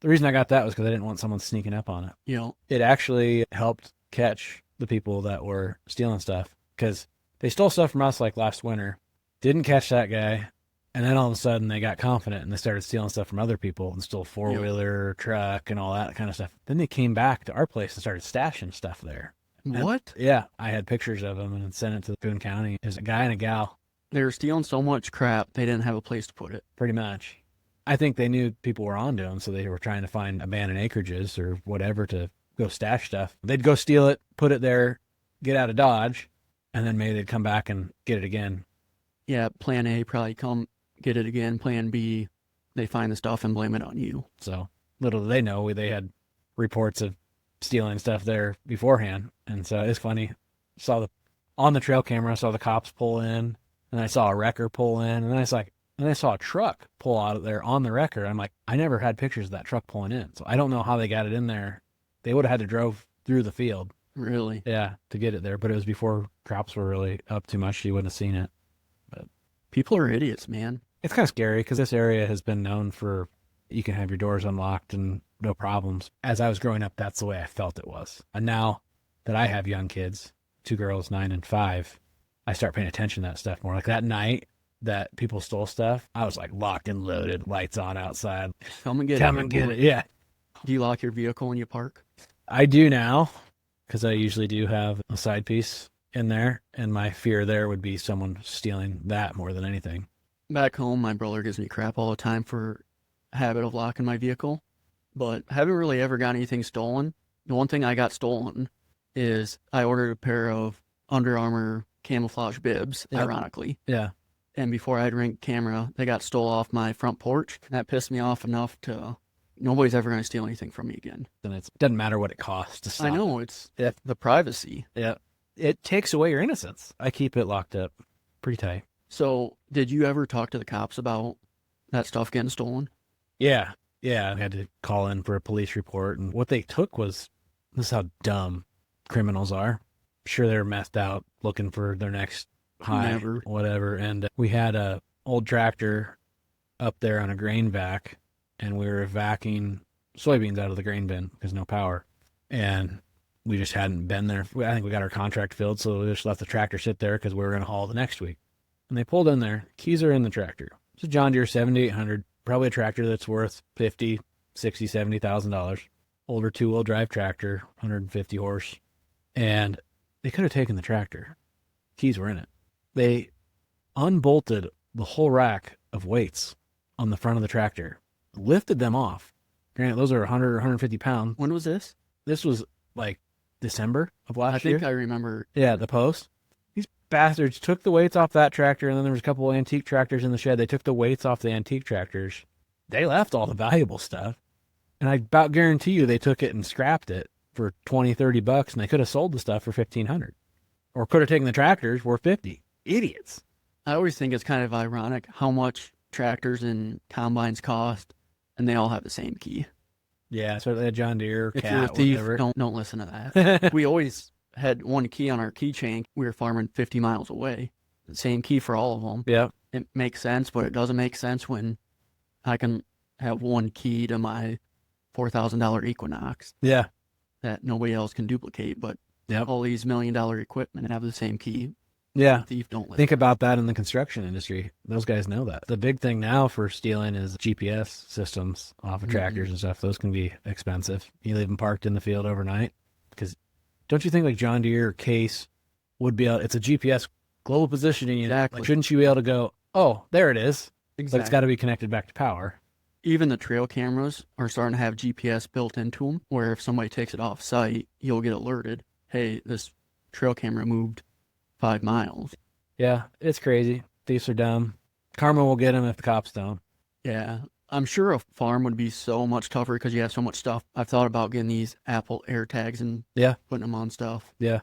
The reason I got that was because I didn't want someone sneaking up on it. It actually helped catch the people that were stealing stuff, because they stole stuff from us like last winter, didn't catch that guy, and then all of a sudden they got confident and they started stealing stuff from other people and stole four-wheeler, truck, and all that kind of stuff. Then they came back to our place and started stashing stuff there. What? Yeah, I had pictures of them and sent it to Boone County. There's a guy and a gal. They were stealing so much crap, they didn't have a place to put it. Pretty much. I think they knew people were onto them, so they were trying to find abandoned acreages or whatever to go stash stuff. They'd go steal it, put it there, get out of Dodge, and then maybe they'd come back and get it again. Yeah, plan A, probably come get it again. Plan B, they find the stuff and blame it on you. So little do they know, they had reports of stealing stuff there beforehand. And so it's funny. On the trail camera, I saw the cops pull in, and I saw a wrecker pull in, and then I saw a truck pull out of there on the wrecker. I'm like, I never had pictures of that truck pulling in. So I don't know how they got it in there. They would have had to drove through the field. Really? Yeah, to get it there. But it was before crops were really up too much. You wouldn't have seen it. But people are idiots, man. It's kind of scary because this area has been known for, you can have your doors unlocked and no problems. As I was growing up, that's the way I felt it was. And now that I have young kids, 2 girls, 9 and 5, I start paying attention to that stuff more. Like that night that people stole stuff, I was like locked and loaded, lights on outside. Come and get it. Yeah. Do you lock your vehicle when you park? I do now, because I usually do have a side piece in there, and my fear there would be someone stealing that more than anything. Back home, my brother gives me crap all the time for habit of locking my vehicle, but haven't really ever got anything stolen. The one thing I got stolen is I ordered a pair of Under Armour camouflage bibs, ironically. Yeah. And before I had Ring camera, they got stole off my front porch. That pissed me off enough to, nobody's ever going to steal anything from me again. And it doesn't matter what it costs to stop. I know, it's the privacy. Yeah. It takes away your innocence. I keep it locked up pretty tight. So did you ever talk to the cops about that stuff getting stolen? Yeah. Yeah. I had to call in for a police report. And what they took was, this is how dumb criminals are. Sure, they're messed out looking for their next high, whatever. And we had a old tractor up there on a grain vac, and we were vacuuming soybeans out of the grain bin because no power. And we just hadn't been there. I think we got our contract filled, so we just left the tractor sit there because we were going to haul the next week. And they pulled in there. Keys are in the tractor. It's a John Deere 7800, probably a tractor that's worth $50,000, $60,000, $70,000. Older 2-wheel drive tractor, 150 horse. And they could have taken the tractor. Keys were in it. They unbolted the whole rack of weights on the front of the tractor, lifted them off. Granted, those are 100 or 150 pounds. When was this? This was like December of last year. I think I remember. Yeah, the post. These bastards took the weights off that tractor, and then there was a couple of antique tractors in the shed. They took the weights off the antique tractors. They left all the valuable stuff. And I about guarantee you they took it and scrapped it for $20-$30, and they could have sold the stuff for $1,500. Or could have taken the tractors for $50. Idiots. I always think it's kind of ironic how much tractors and combines cost, and they all have the same key. Yeah, so they had John Deere, if Cat, you're a thief, whatever. don't listen to that. We always had one key on our keychain. We were farming 50 miles away. The same key for all of them. Yeah. It makes sense, but it doesn't make sense when I can have one key to my $4,000 Equinox. Yeah. That nobody else can duplicate, but all these $1 million equipment have the same key. Yeah. The thief don't listen. Think about that in the construction industry. Those guys know that. The big thing now for stealing is GPS systems off of tractors and stuff. Those can be expensive. You leave them parked in the field overnight. Because don't you think like John Deere or Case would be able, it's a GPS global positioning. Exactly. Like, shouldn't you be able to go, oh, there it is. Exactly. But it's got to be connected back to power. Even the trail cameras are starting to have GPS built into them, where if somebody takes it off site, you'll get alerted, hey, this trail camera moved 5 miles. Yeah, it's crazy. Thieves are dumb. Karma will get them if the cops don't. Yeah, I'm sure a farm would be so much tougher because you have so much stuff. I've thought about getting these Apple AirTags and putting them on stuff. Yeah.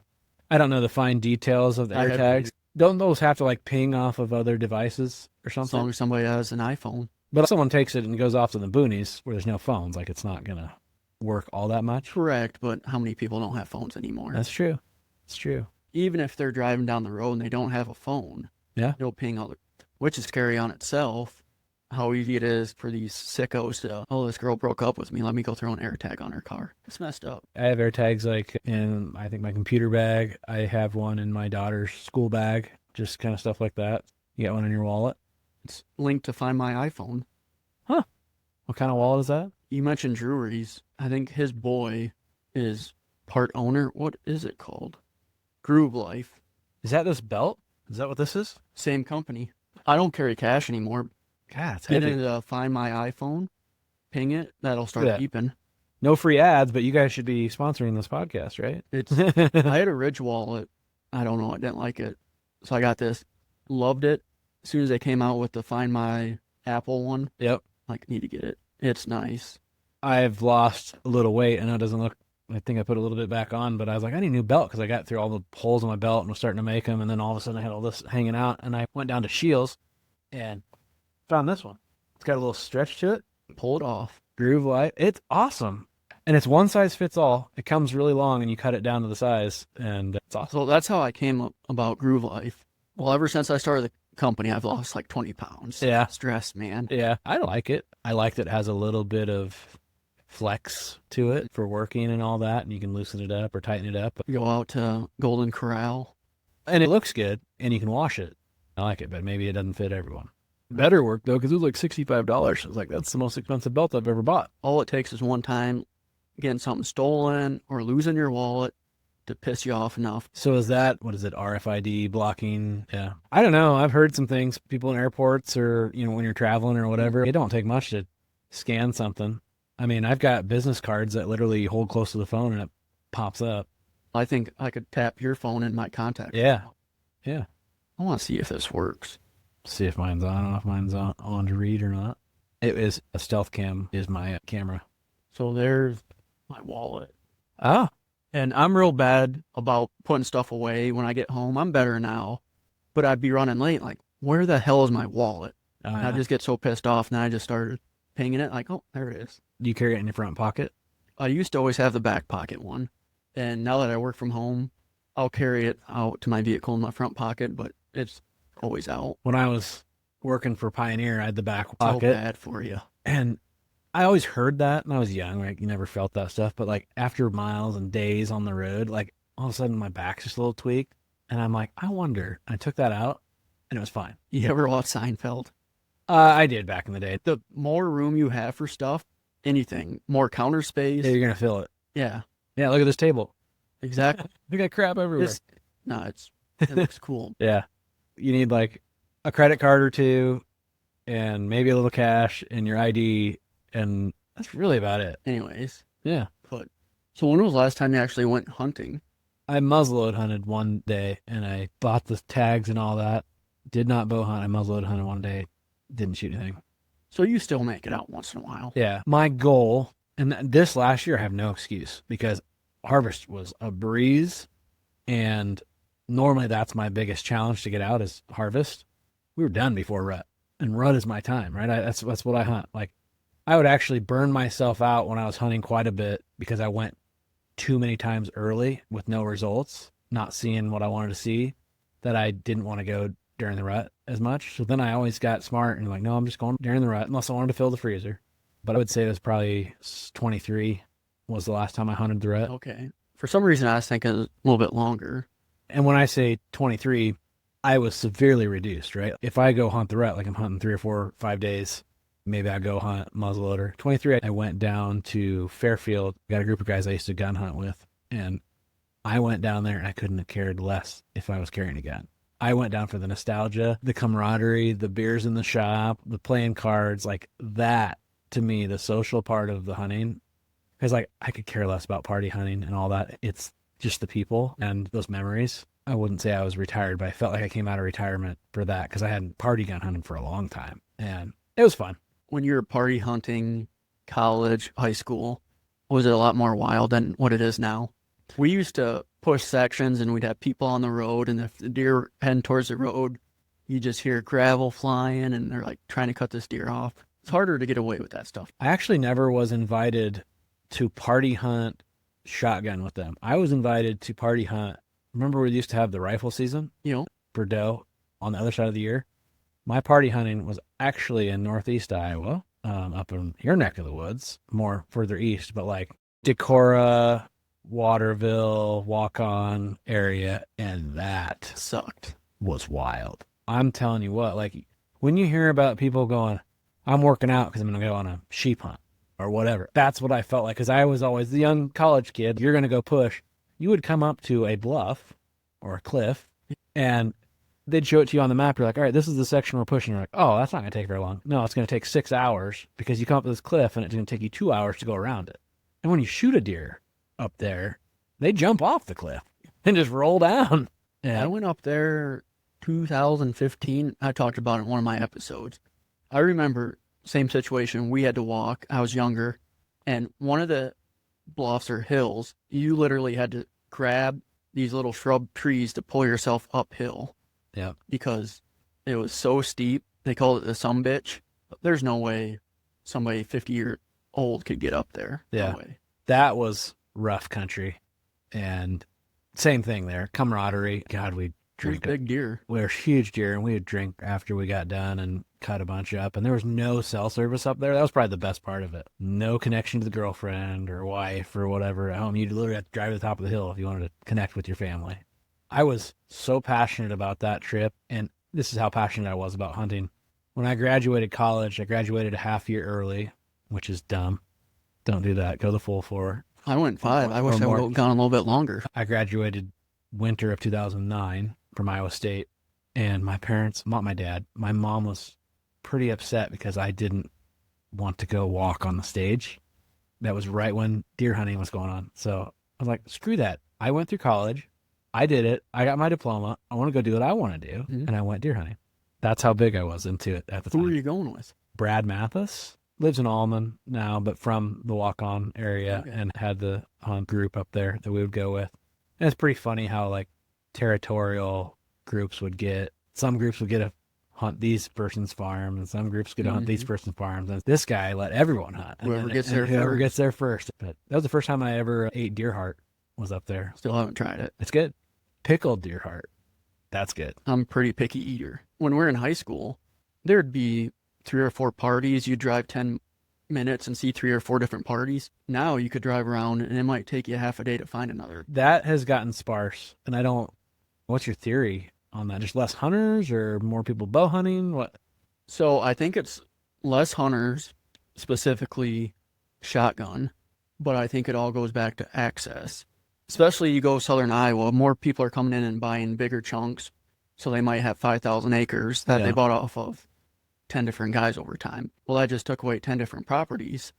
I don't know the fine details of the AirTags. Don't those have to like ping off of other devices or something? As long as somebody has an iPhone. But if someone takes it and goes off to the boonies where there's no phones, like it's not going to work all that much. Correct, but how many people don't have phones anymore? That's true. It's true. Even if they're driving down the road and they don't have a phone, it'll ping all the, which is scary on itself, how easy it is for these sickos to, oh, this girl broke up with me, let me go throw an AirTag on her car. It's messed up. I have AirTags like in, I think, my computer bag. I have one in my daughter's school bag, just kind of stuff like that. You got one in your wallet? It's linked to Find My iPhone. Huh. What kind of wallet is that? You mentioned Drury's. I think his boy is part owner. What is it called? Groove Life. Is that this belt? Is that what this is? Same company. I don't carry cash anymore. God, it's Get heavy. it, Find My iPhone. Ping it. That'll start beeping. No free ads, but you guys should be sponsoring this podcast, right? It's. I had a Ridge wallet. I don't know. I didn't like it. So I got this. Loved it. As soon as they came out with the Find My Apple one, Yep. like, need to get it. It's nice. I've lost a little weight. I know it doesn't look, I think I put a little bit back on, but I was like, I need a new belt because I got through all the holes in my belt and was starting to make them. And then all of a sudden I had all this hanging out, and I went down to Shields and found this one. It's got a little stretch to it. Pull it off. Groove Light. It's awesome. And it's one size fits all. It comes really long and you cut it down to the size, and it's awesome. So that's how I came up about Groove Life. Well, ever since I started the company, I've lost like 20 pounds. Yeah. Stress, man. Yeah, I like it. I like that it has a little bit of flex to it for working and all that, and you can loosen it up or tighten it up. Go out to Golden Corral. And it looks good, and you can wash it. I like it, but maybe it doesn't fit everyone. Better work, though, because it was like $65. I was like, that's the most expensive belt I've ever bought. All it takes is one time getting something stolen or losing your wallet to piss you off enough. So is that, what is it, RFID blocking? Yeah. I don't know. I've heard some things, people in airports or, when you're traveling or whatever, it don't take much to scan something. I mean, I've got business cards that literally hold close to the phone and it pops up. I think I could tap your phone in my contact. Yeah. Yeah. I want to see if this works. See if mine's on. I don't know if mine's on to read or not. It is a stealth cam is my camera. So there's my wallet. Oh. And I'm real bad about putting stuff away when I get home. I'm better now. But I'd be running late, like, where the hell is my wallet? And I just get so pissed off, and then I just started pinging it, like, oh, there it is. Do you carry it in your front pocket? I used to always have the back pocket one. And now that I work from home, I'll carry it out to my vehicle in my front pocket, but it's always out. When I was working for Pioneer, I had the back pocket. So bad for you. And I always heard that, and I was young, like, you never felt that stuff. But, like, after miles and days on the road, like, all of a sudden my back's just a little tweaked. And I'm like, I wonder. I took that out, and it was fine. You ever watch Seinfeld? I did back in the day. The more room you have for stuff, anything, more counter space. Yeah, you're going to fill it. Yeah. Yeah, look at this table. Exactly. We got crap everywhere. It looks cool. Yeah. You need, like, a credit card or two, and maybe a little cash, and your ID, and that's really about it. Anyways. Yeah. So when was the last time you actually went hunting? I muzzleload hunted one day, and I bought the tags and all that. Did not bow hunt. I muzzleload hunted one day. Didn't shoot anything. So you still make it out once in a while. Yeah. My goal, and this last year I have no excuse, because harvest was a breeze, and normally that's my biggest challenge to get out is harvest. We were done before rut, and rut is my time, right? That's what I hunt. Like, I would actually burn myself out when I was hunting quite a bit because I went too many times early with no results, not seeing what I wanted to see, that I didn't want to go during the rut as much. So then I always got smart and like, no, I'm just going during the rut unless I wanted to fill the freezer. But I would say it was probably 23 was the last time I hunted the rut. Okay. For some reason, I was thinking a little bit longer. And when I say 23, I was severely reduced, right? If I go hunt the rut, like I'm hunting 3 or 4 or 5 days, maybe I go hunt muzzleloader. 23, I went down to Fairfield. Got a group of guys I used to gun hunt with, and I went down there and I couldn't have cared less if I was carrying a gun. I went down for the nostalgia, the camaraderie, the beers in the shop, the playing cards, like that, to me, the social part of the hunting. Because like I could care less about party hunting and all that. It's just the people and those memories. I wouldn't say I was retired, but I felt like I came out of retirement for that because I hadn't party gun hunting for a long time. And it was fun. When you were party hunting, college, high school, was it a lot more wild than what it is now? We used to push sections and we'd have people on the road, and if the deer were heading towards the road, you just hear gravel flying and they're like trying to cut this deer off. It's harder to get away with that stuff. I actually never was invited to party hunt shotgun with them. I was invited to party hunt. Remember we used to have the rifle season? For doe on the other side of the year. My party hunting was actually in northeast Iowa, up in your neck of the woods, more further east, but like Decorah, Waterville, Walk-On area, and that Sucked. was wild. I'm telling you what, like when you hear about people going, I'm working out because I'm going to go on a sheep hunt or whatever, that's what I felt like, because I was always the young college kid. You're going to go push. You would come up to a bluff or a cliff, and they'd show it to you on the map. You're like, all right, this is the section we're pushing. You're like, oh, that's not going to take very long. No, it's going to take 6 hours because you come up to this cliff and it's going to take you 2 hours to go around it. And when you shoot a deer up there, they jump off the cliff and just roll down. Yeah. I went up there 2015. I talked about it in one of my episodes. I remember same situation. We had to walk. I was younger, and one of the bluffs or hills, you literally had to grab these little shrub trees to pull yourself uphill. Yeah. Because it was so steep. They called it the sun bitch. There's no way somebody 50-year old could get up there. Yeah. No way. That was rough country. And same thing there. Camaraderie. God, we There's drink. big deer. We were huge deer, and we would drink after we got done and cut a bunch up. And there was no cell service up there. That was probably the best part of it. No connection to the girlfriend or wife or whatever at home. You literally had to drive to the top of the hill if you wanted to connect with your family. I was so passionate about that trip, and this is how passionate I was about hunting. When I graduated college, I graduated a half year early, which is dumb. Don't do that. Go the full 4. I went 5. I wish I would have gone a little bit longer. I graduated winter of 2009 from Iowa State, and my parents, not my dad, my mom was pretty upset because I didn't want to go walk on the stage. That was right when deer hunting was going on. So I was like, screw that. I went through college. I did it. I got my diploma. I want to go do what I want to do. Mm-hmm. And I went deer hunting. That's how big I was into it at the time. Who were you going with? Brad Mathis lives in Allman now, but from the walk-on area, and had the hunt group up there that we would go with. And it's pretty funny how like territorial groups would get, some groups would get to hunt these person's farm, and some groups get to hunt these person's farms. And this guy let everyone hunt. Whoever gets there whoever first. gets there first. But that was the first time I ever ate deer heart, was up there. Still haven't tried it. It's good. Pickled deer heart. That's good. I'm a pretty picky eater. When we were in high school, there'd be 3 or 4 parties. You'd drive 10 minutes and see 3 or 4 different parties. Now you could drive around and it might take you half a day to find another. That has gotten sparse. And what's your theory on that? Just less hunters or more people bow hunting? What? So I think it's less hunters, specifically shotgun, but I think it all goes back to access. Especially you go southern Iowa, more people are coming in and buying bigger chunks. So they might have 5,000 acres that they bought off of 10 different guys over time. Well, that just took away 10 different properties,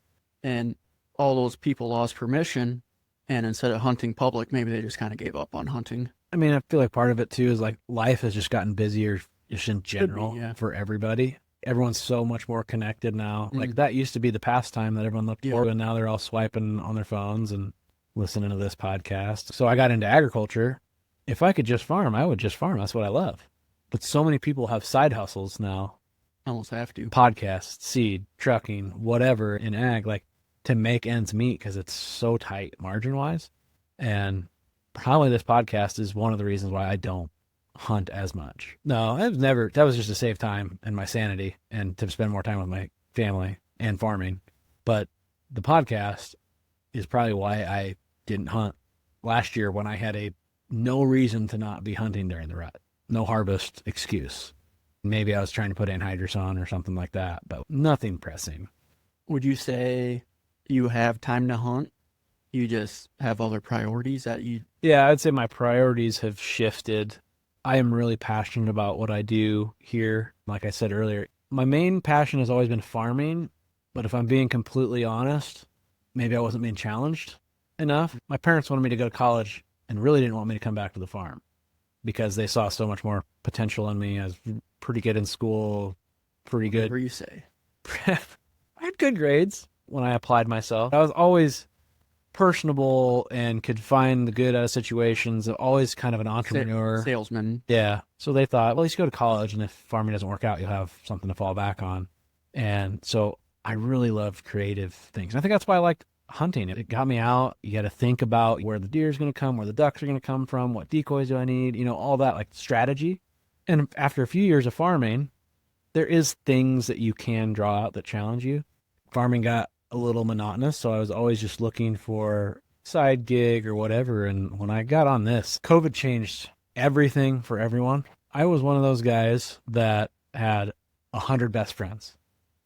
and all those people lost permission. And instead of hunting public, maybe they just kind of gave up on hunting. I mean, I feel like part of it too is like life has just gotten busier just in general for everybody. Everyone's so much more connected now. Like that used to be the pastime that everyone looked for, and now they're all swiping on their phones and listening to this podcast. So I got into agriculture. If I could just farm, I would just farm. That's what I love. But so many people have side hustles now. Almost have to. Podcasts, seed, trucking, whatever in ag, like to make ends meet because it's so tight margin-wise. And probably this podcast is one of the reasons why I don't hunt as much. No, that was just to save time and my sanity and to spend more time with my family and farming. But the podcast is probably why I didn't hunt last year when I had no reason to not be hunting during the rut. No harvest excuse. Maybe I was trying to put anhydrous on or something like that, but nothing pressing. Would you say you have time to hunt? You just have other priorities that you... Yeah, I'd say my priorities have shifted. I am really passionate about what I do here. Like I said earlier, my main passion has always been farming, but if I'm being completely honest, maybe I wasn't being challenged enough. My parents wanted me to go to college and really didn't want me to come back to the farm because they saw so much more potential in me. I was pretty good in school, pretty good. Whatever you say. I had good grades when I applied myself. I was always personable and could find the good out of situations. Always kind of an entrepreneur. Salesman. Yeah. So they thought, well, you should go to college, and if farming doesn't work out, you'll have something to fall back on. And so I really loved creative things. And I think that's why I liked hunting. It got me out. You got to think about where the deer is going to come, where the ducks are going to come from, what decoys do I need, all that, like strategy. And after a few years of farming, there is things that you can draw out that challenge you. Farming got a little monotonous, so I was always just looking for side gig or whatever. And when I got on this, COVID changed everything for everyone. I was one of those guys that had 100 best friends,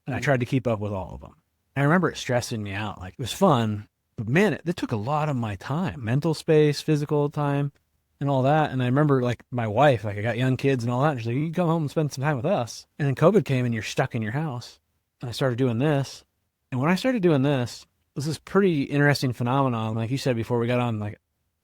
and I tried to keep up with all of them. And I remember it stressing me out. Like, it was fun, but man, it took a lot of my time, mental space, physical time, and all that. And I remember, like, my wife, like, I got young kids and all that, and she's like, you can come home and spend some time with us. And then COVID came and you're stuck in your house. And I started doing this. And when I started doing this is pretty interesting phenomenon. Like you said before we got on, like,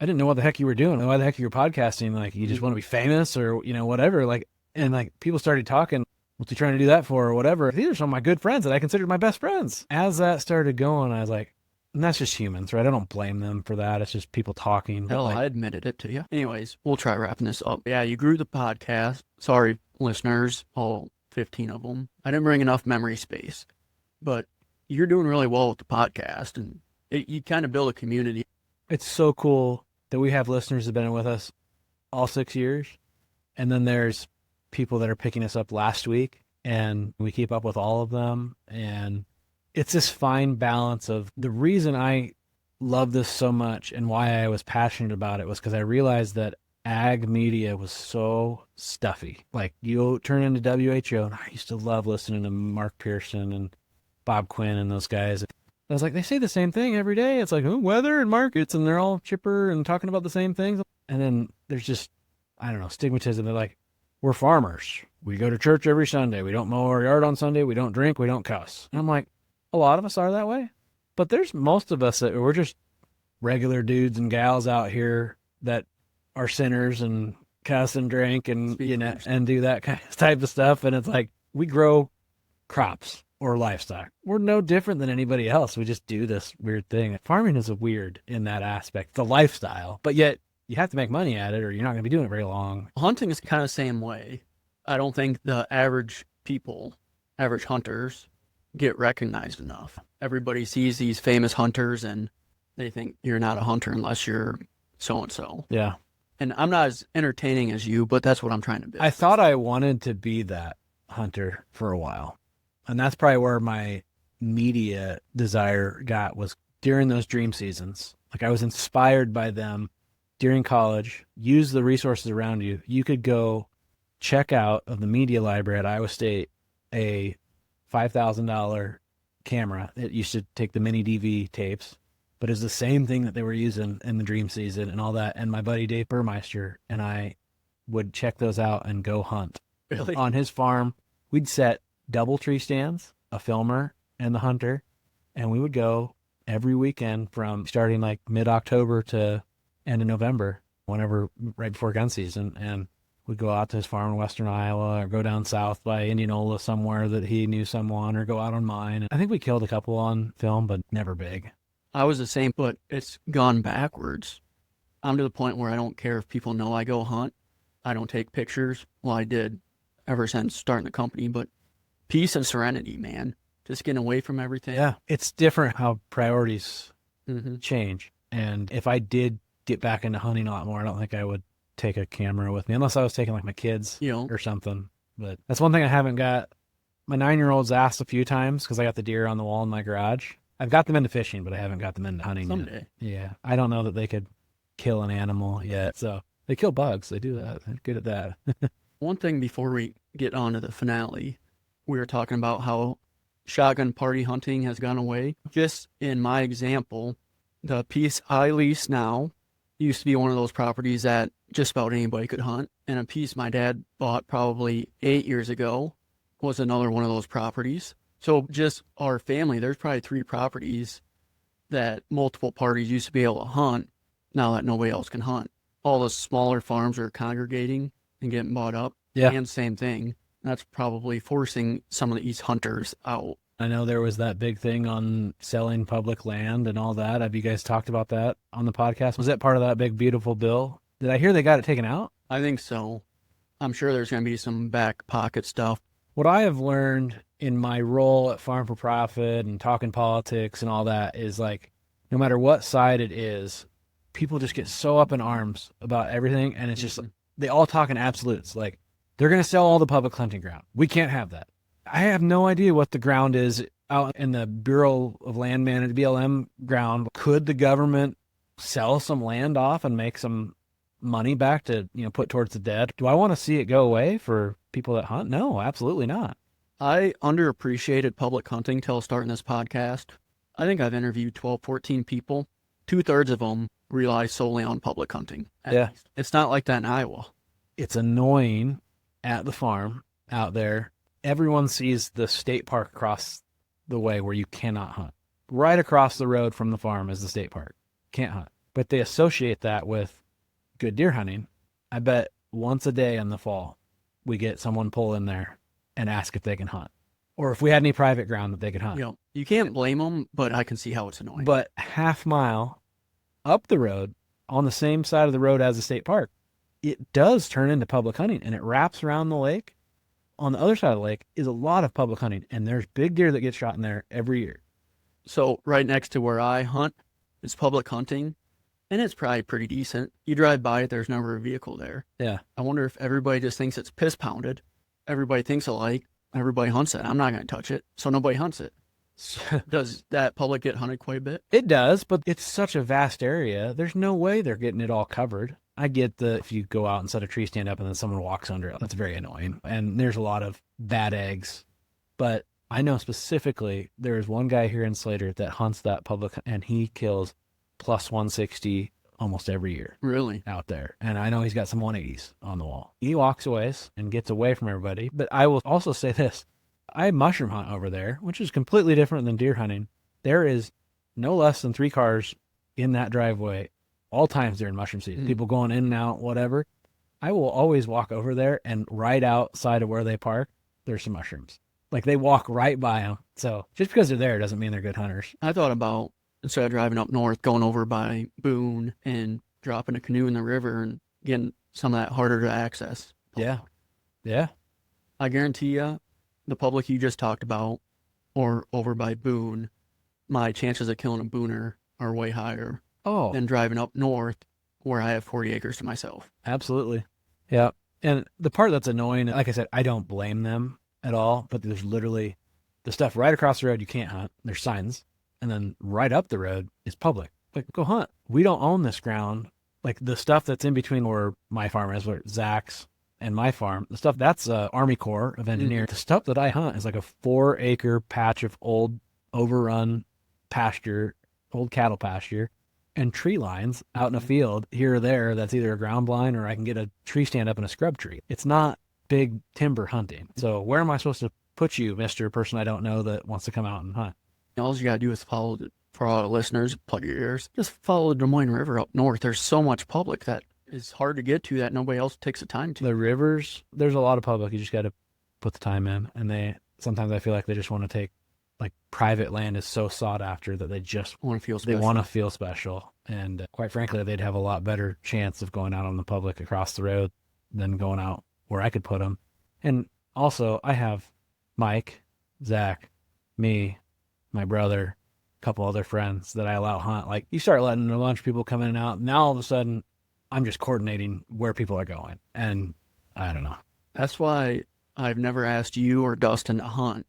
I didn't know what the heck you were doing. Why the heck you were podcasting? Like, you just want to be famous or, whatever. Like, and like people started talking, what's he trying to do that for or whatever. These are some of my good friends that I considered my best friends. As that started going, I was like, and that's just humans, right? I don't blame them for that. It's just people talking. Hell, Like, I admitted it to you. Anyways, we'll try wrapping this up. Yeah, you grew the podcast. Sorry, listeners, all 15 of them. I didn't bring enough memory space, but you're doing really well with the podcast, and you kind of build a community. it's so cool that we have listeners that have been with us all 6 years. And then there's people that are picking us up last week, and we keep up with all of them. And it's this fine balance of the reason I love this so much and why I was passionate about it was because I realized that ag media was so stuffy. Like, you turn into WHO, and I used to love listening to Mark Pearson and Bob Quinn and those guys. I was like, they say the same thing every day. It's like, oh, weather and markets, and they're all chipper and talking about the same things. And then there's just, I don't know, stigmatism. They're like, we're farmers. We go to church every Sunday. We don't mow our yard on Sunday. We don't drink. We don't cuss. And I'm like, a lot of us are that way. But there's most of us that we're just regular dudes and gals out here that are sinners and cuss and drink and, and do that kind of type of stuff. And it's like, we grow crops or livestock. We're no different than anybody else. We just do this weird thing. Farming is a weird in that aspect, the lifestyle, but yet you have to make money at it or you're not going to be doing it very long. Hunting is kind of the same way. I don't think the average people, average hunters, get recognized enough. Everybody sees these famous hunters and they think you're not a hunter unless you're so-and-so. Yeah. And I'm not as entertaining as you, but that's what I'm trying to be. I thought I wanted to be that hunter for a while. And that's probably where my media desire got, was during those dream seasons. Like, I was inspired by them during college. Use the resources around you. You could go check out of the media library at Iowa State a $5,000 camera. It used to take the mini DV tapes, but it's the same thing that they were using in the dream season and all that. And my buddy Dave Burmeister and I would check those out and go hunt. Really? On his farm. We'd set double tree stands, a filmer and the hunter, and we would go every weekend from starting like mid-October to end of November, whenever, right before gun season, and we'd go out to his farm in western Iowa or go down south by Indianola somewhere that he knew someone, or go out on mine. I think we killed a couple on film, but never big. I was the same, but it's gone backwards. I'm to the point where I don't care if people know I go hunt. I don't take pictures. Well, I did ever since starting the company, but peace and serenity, man. Just getting away from everything. Yeah. It's different how priorities Mm-hmm. change. And if I did get back into hunting a lot more, I don't think I would take a camera with me unless I was taking like my kids or something. But that's one thing I haven't got. My 9-year-old's asked a few times because I got the deer on the wall in my garage. I've got them into fishing, but I haven't got them into hunting Someday. yet. Yeah. I don't know that they could kill an animal yet. So they kill bugs. They do that. They're good at that. One thing before we get on to the finale, we were talking about how shotgun party hunting has gone away. Just in my example, the piece I lease now used to be one of those properties that just about anybody could hunt. And a piece my dad bought probably 8 years ago was another one of those properties. So just our family, there's probably 3 properties that multiple parties used to be able to hunt now that nobody else can hunt. All the smaller farms are congregating and getting bought up. Yeah. And same thing. That's probably forcing some of these hunters out. I know there was that big thing on selling public land and all that. Have you guys talked about that on the podcast? Was that part of that big, beautiful bill? Did I hear they got it taken out? I think so. I'm sure there's going to be some back pocket stuff. What I have learned in my role at Farm for Profit and talking politics and all that is, like, no matter what side it is, people just get so up in arms about everything. And it's just, they all talk in absolutes. Like, they're going to sell all the public hunting ground. We can't have that. I have no idea what the ground is out in the Bureau of Land Management, BLM ground. Could the government sell some land off and make some money back to, put towards the dead? Do I want to see it go away for people that hunt? No, absolutely not. I underappreciated public hunting till starting this podcast. I think I've interviewed 12, 14 people. 2/3 of them rely solely on public hunting. Yeah. It's not like that in Iowa. It's annoying at the farm out there. Everyone sees the state park across the way where you cannot hunt. Right across the road from the farm is the state park. Can't hunt. but they associate that with good deer hunting. I bet once a day in the fall, we get someone pull in there and ask if they can hunt, or if we had any private ground that they could hunt. You know, you can't blame them, but I can see how it's annoying. But half mile up the road, on the same side of the road as the state park, it does turn into public hunting, and it wraps around the lake. On the other side of the lake is a lot of public hunting, and there's big deer that get shot in there every year. So right next to where I hunt is public hunting, and it's probably pretty decent. You drive by it, there's never a vehicle there. Yeah. I wonder if everybody just thinks it's piss pounded. Everybody thinks alike. Everybody hunts it. I'm not going to touch it, so nobody hunts it. Does that public get hunted quite a bit? It does, but it's such a vast area. There's no way they're getting it all covered. I get if you go out and set a tree stand up and then someone walks under it, that's very annoying. And there's a lot of bad eggs. But I know specifically there's one guy here in Slater that hunts that public, and he kills plus 160 almost every year. Really? Out there. And I know he's got some 180s on the wall. He walks away and gets away from everybody. But I will also say this. I mushroom hunt over there, which is completely different than deer hunting. There is no less than 3 cars in that driveway all times during mushroom season. People going in and out, whatever. I will always walk over there, and right outside of where they park, there's some mushrooms. Like, they walk right by them. So just because they're there doesn't mean they're good hunters. I thought about, instead of driving up north, going over by Boone and dropping a canoe in the river and getting some of that harder to access. Yeah. Yeah. I guarantee you, the public you just talked about, or over by Boone, my chances of killing a booner are way higher than driving up north where I have 40 acres to myself. Absolutely. Yeah. And the part that's annoying, like I said, I don't blame them at all, but there's literally the stuff right across the road you can't hunt. There's signs. And then right up the road is public. Like, go hunt. We don't own this ground. Like, the stuff that's in between where my farm is, where Zach's and my farm, the stuff that's Army Corps of Engineers. The stuff that I hunt is like a 4-acre patch of old overrun pasture, old cattle pasture, and tree lines out in a field here or there that's either a ground blind or I can get a tree stand up in a scrub tree. It's not big timber hunting. So where am I supposed to put you, Mr. Person I don't know that wants to come out and hunt? All you got to do is follow, for all the listeners, plug your ears, just follow the Des Moines River up north. There's so much public that is hard to get to that nobody else takes the time to. The rivers, there's a lot of public. You just got to put the time in. And sometimes I feel like they just want to take, like, private land is so sought after that they just want to feel special. They want to feel special. And quite frankly, they'd have a lot better chance of going out on the public across the road than going out where I could put them. And also, I have Mike, Zach, me, my brother, a couple other friends that I allow hunt. Like, you start letting a bunch of people come in and out, now all of a sudden, I'm just coordinating where people are going. And I don't know. That's why I've never asked you or Dustin to hunt.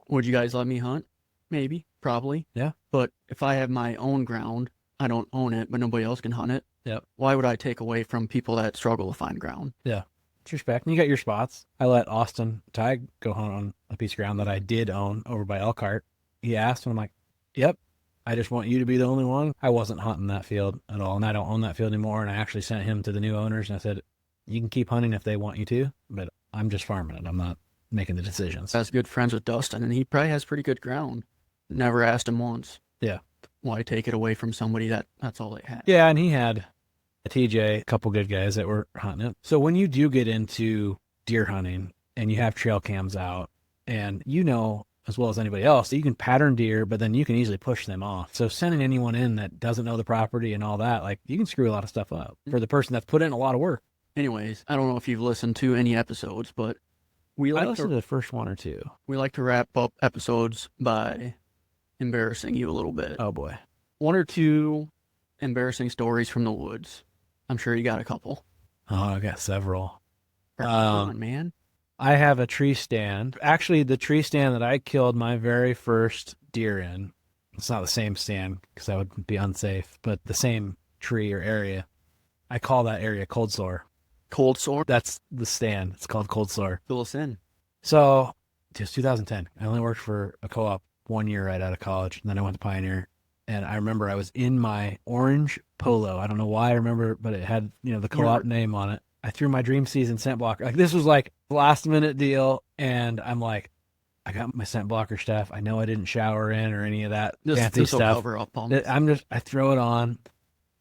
Would you guys let me hunt? Maybe, probably. Yeah. But if I have my own ground, I don't own it, but nobody else can hunt it. Yep. Why would I take away from people that struggle to find ground? Yeah. It's respect. And you got your spots. I let Austin Tig go hunt on a piece of ground that I did own over by Elkhart. He asked, and I'm like, yep. I just want you to be the only one. I wasn't hunting that field at all, and I don't own that field anymore. And I actually sent him to the new owners, and I said, you can keep hunting if they want you to, but I'm just farming it. I'm not making the decisions. I was good friends with Dustin, and he probably has pretty good ground. Never asked him once. Yeah. Why take it away from somebody that's all they had? Yeah, and he had a TJ, a couple good guys that were hunting it. So when you do get into deer hunting and you have trail cams out, and you know as well as anybody else, you can pattern deer, but then you can easily push them off. So sending anyone in that doesn't know the property and all that, like, you can screw a lot of stuff up for the person that's put in a lot of work. Anyways, I don't know if you've listened to any episodes, but I listened to the first one or two. We like to wrap up episodes by embarrassing you a little bit. Oh boy. 1 or 2 embarrassing stories from the woods. I'm sure you got a couple. Oh, I got several. Come on, man. I have a tree stand. Actually, the tree stand that I killed my very first deer in, it's not the same stand because that would be unsafe, but the same tree or area. I call that area Cold Sore. Cold Sore? That's the stand. It's called Cold Sore. Fill us in. So it was 2010. I only worked for a co-op 1 year right out of college, and then I went to Pioneer. And I remember I was in my orange polo. I don't know why I remember, but it had, the co-op name on it. I threw my Dream Season scent blocker. Like, this was like last minute deal. And I'm like, I got my scent blocker stuff. I know I didn't shower in or any of that fancy stuff. Cover up on it. I throw it on.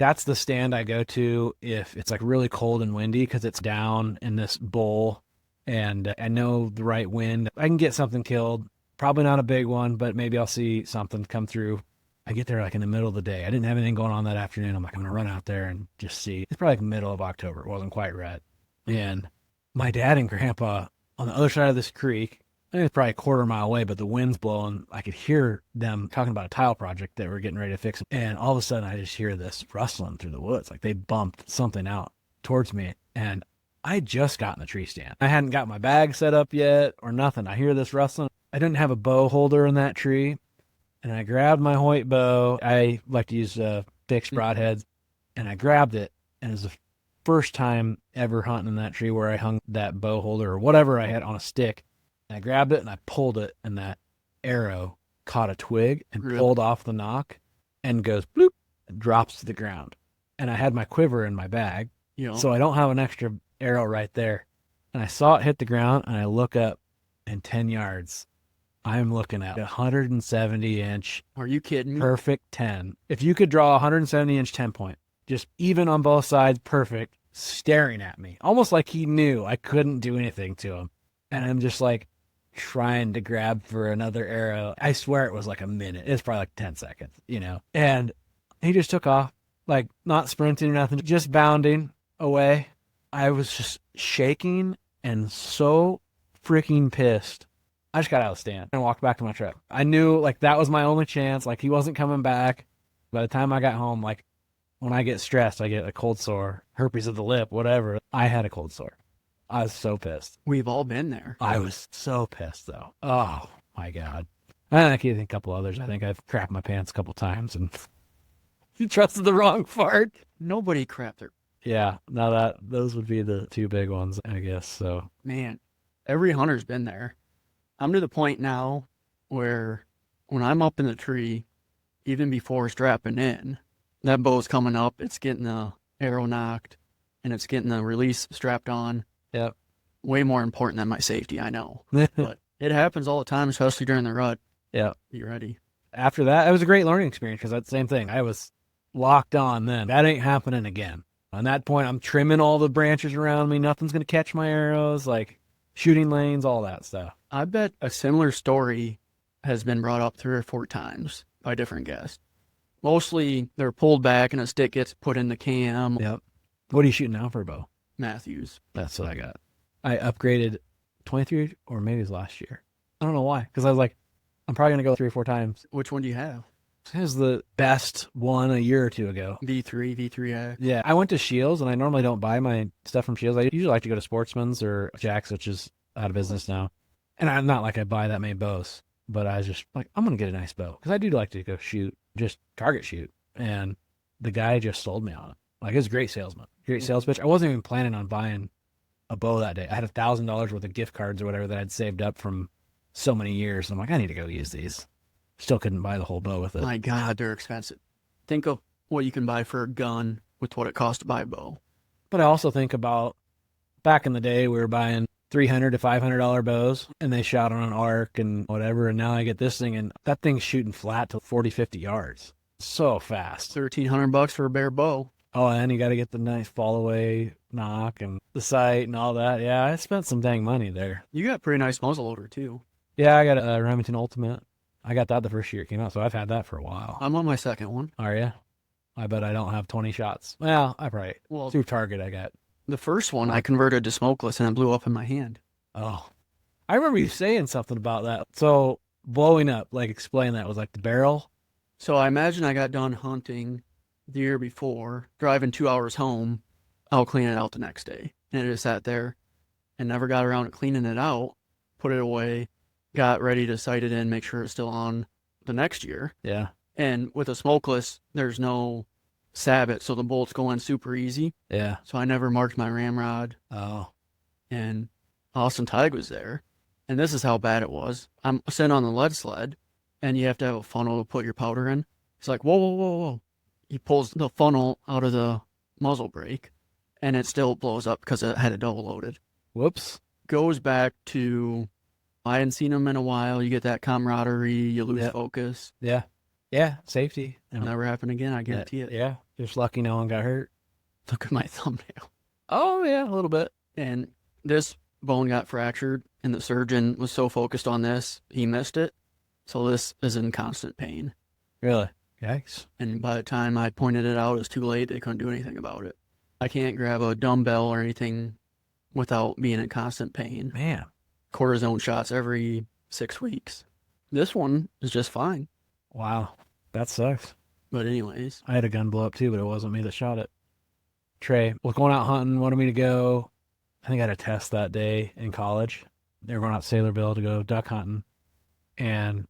That's the stand I go to if it's like really cold and windy because it's down in this bowl and I know the right wind. I can get something killed. Probably not a big one, but maybe I'll see something come through. I get there like in the middle of the day. I didn't have anything going on that afternoon. I'm like, I'm going to run out there and just see. It's probably like middle of October. It wasn't quite red. And my dad and grandpa on the other side of this creek, I think it's probably a quarter mile away, but the wind's blowing. I could hear them talking about a tile project that we're getting ready to fix. And all of a sudden I just hear this rustling through the woods. Like they bumped something out towards me. And I just got in the tree stand. I hadn't got my bag set up yet or nothing. I hear this rustling. I didn't have a bow holder in that tree. And I grabbed my Hoyt bow. I like to use fixed broadheads. And I grabbed it. And it was the first time ever hunting in that tree where I hung that bow holder or whatever I had on a stick. And I grabbed it and I pulled it. And that arrow caught a twig and pulled off the knock and goes bloop and drops to the ground. And I had my quiver in my bag. So I don't have an extra arrow right there. And I saw it hit the ground and I look up and 10 yards. I'm looking at a 170-inch. Are you kidding me? Perfect 10. If you could draw a 170-inch 10-point, just even on both sides, perfect, staring at me. Almost like he knew I couldn't do anything to him. And I'm just like trying to grab for another arrow. I swear it was like a minute. It's probably like 10 seconds, And he just took off, like not sprinting or nothing, just bounding away. I was just shaking and so freaking pissed. I just got out of the stand and walked back to my truck. I knew like that was my only chance. Like he wasn't coming back. By the time I got home, like when I get stressed, I get a cold sore, herpes of the lip, whatever. I had a cold sore. I was so pissed. We've all been there. I was so pissed though. Oh my God. I think a couple others. I think I've crapped my pants a couple times and you trusted the wrong fart. Nobody crapped their. Yeah. Now those would be the two big ones, I guess. So man, every hunter's been there. I'm to the point now where when I'm up in the tree, even before strapping in, that bow's coming up, it's getting the arrow knocked, and it's getting the release strapped on. Yep. Way more important than my safety, I know. But it happens all the time, especially during the rut. Yeah. Be ready. After that, it was a great learning experience because that's the same thing. I was locked on then. That ain't happening again. On that point, I'm trimming all the branches around me. Nothing's going to catch my arrows, like shooting lanes, all that stuff. I bet a similar story has been brought up 3 or 4 times by different guests. Mostly they're pulled back and a stick gets put in the cam. Yep. What are you shooting now for a bow? Matthews. That's what I got. I upgraded 23 or maybe it was last year. I don't know why. Because I was like, I'm probably going to go 3 or 4 times. Which one do you have? It was the best one a year or 2 ago. V3, V3X. Yeah. I went to Shields and I normally don't buy my stuff from Shields. I usually like to go to Sportsman's or Jack's, which is out of business now. And I'm not like I buy that many bows, but I was just like, I'm going to get a nice bow. Because I do like to go shoot, just target shoot. And the guy just sold me on it. Like, he was a great salesman. Great sales pitch. I wasn't even planning on buying a bow that day. I had $1,000 worth of gift cards or whatever that I'd saved up from so many years. I'm like, I need to go use these. Still couldn't buy the whole bow with it. My God, they're expensive. Think of what you can buy for a gun with what it costs to buy a bow. But I also think about back in the day, we were buying $300 to $500 bows and they shot on an arc and whatever. And now I get this thing and that thing's shooting flat to 40, 50 yards. So fast. $1,300 for a bare bow. Oh, and you got to get the nice fall away knock and the sight and all that. Yeah, I spent some dang money there. You got a pretty nice muzzleloader too. Yeah, I got a Remington Ultimate. I got that the first year it came out, so I've had that for a while. I'm on my second one. Are you? I bet I don't have 20 shots. Well, I probably. Well, through Target I got. The first one I converted to smokeless and it blew up in my hand. Oh. I remember you saying something about that. So blowing up, like explain that, was like the barrel? So I imagine I got done hunting the year before, driving 2 hours home. I'll clean it out the next day. And it just sat there and never got around to cleaning it out, put it away, got ready to sight it in, make sure it's still on the next year. Yeah. And with a smokeless, there's no sabot, so the bullets go in super easy. Yeah. So I never marked my ramrod. Oh. And Austin Tig was there. And this is how bad it was. I'm sitting on the lead sled, and you have to have a funnel to put your powder in. He's like, whoa, whoa, whoa, whoa. He pulls the funnel out of the muzzle brake, and it still blows up because it had it double loaded. Whoops. Goes back to, I hadn't seen him in a while. You get that camaraderie, you lose focus. Yeah. Yeah. Safety. It'll never happen again, I guarantee it. Yeah. Just lucky no one got hurt. Look at my thumbnail. Oh, yeah, a little bit. And this bone got fractured, and the surgeon was so focused on this, he missed it. So this is in constant pain. Really? Yikes. And by the time I pointed it out, it was too late. They couldn't do anything about it. I can't grab a dumbbell or anything without being in constant pain. Man. Cortisone shots every 6 weeks. This one is just fine. Wow. That sucks. But anyways. I had a gun blow up too, but it wasn't me that shot it. Trey was going out hunting, wanted me to go. I think I had a test that day in college. They were going out to Sailorville to go duck hunting. And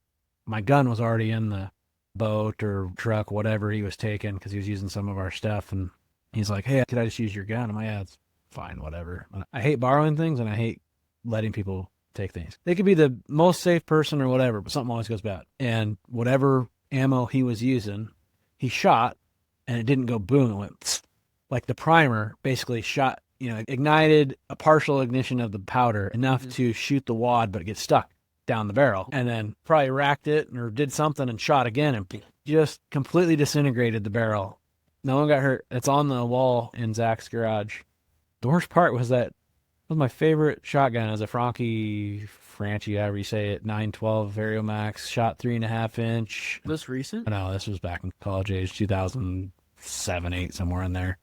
my gun was already in the boat or truck, whatever he was taking, because he was using some of our stuff. And he's like, hey, could I just use your gun? I'm like, yeah, it's fine, whatever. I hate borrowing things, and I hate letting people take things. They could be the most safe person or whatever, but something always goes bad. And whatever ammo he was using, he shot, and it didn't go boom. It went pfft. Like the primer basically shot, ignited a partial ignition of the powder enough to shoot the wad, but it gets stuck down the barrel. And then probably racked it or did something and shot again and just completely disintegrated the barrel. No one got hurt. It's on the wall in Zach's garage. The worst part was that it was my favorite shotgun as a Franchi, however you say it, 912 Variomax, shot 3.5 inch. This recent? No, this was back in college age, 2007, 8, somewhere in there.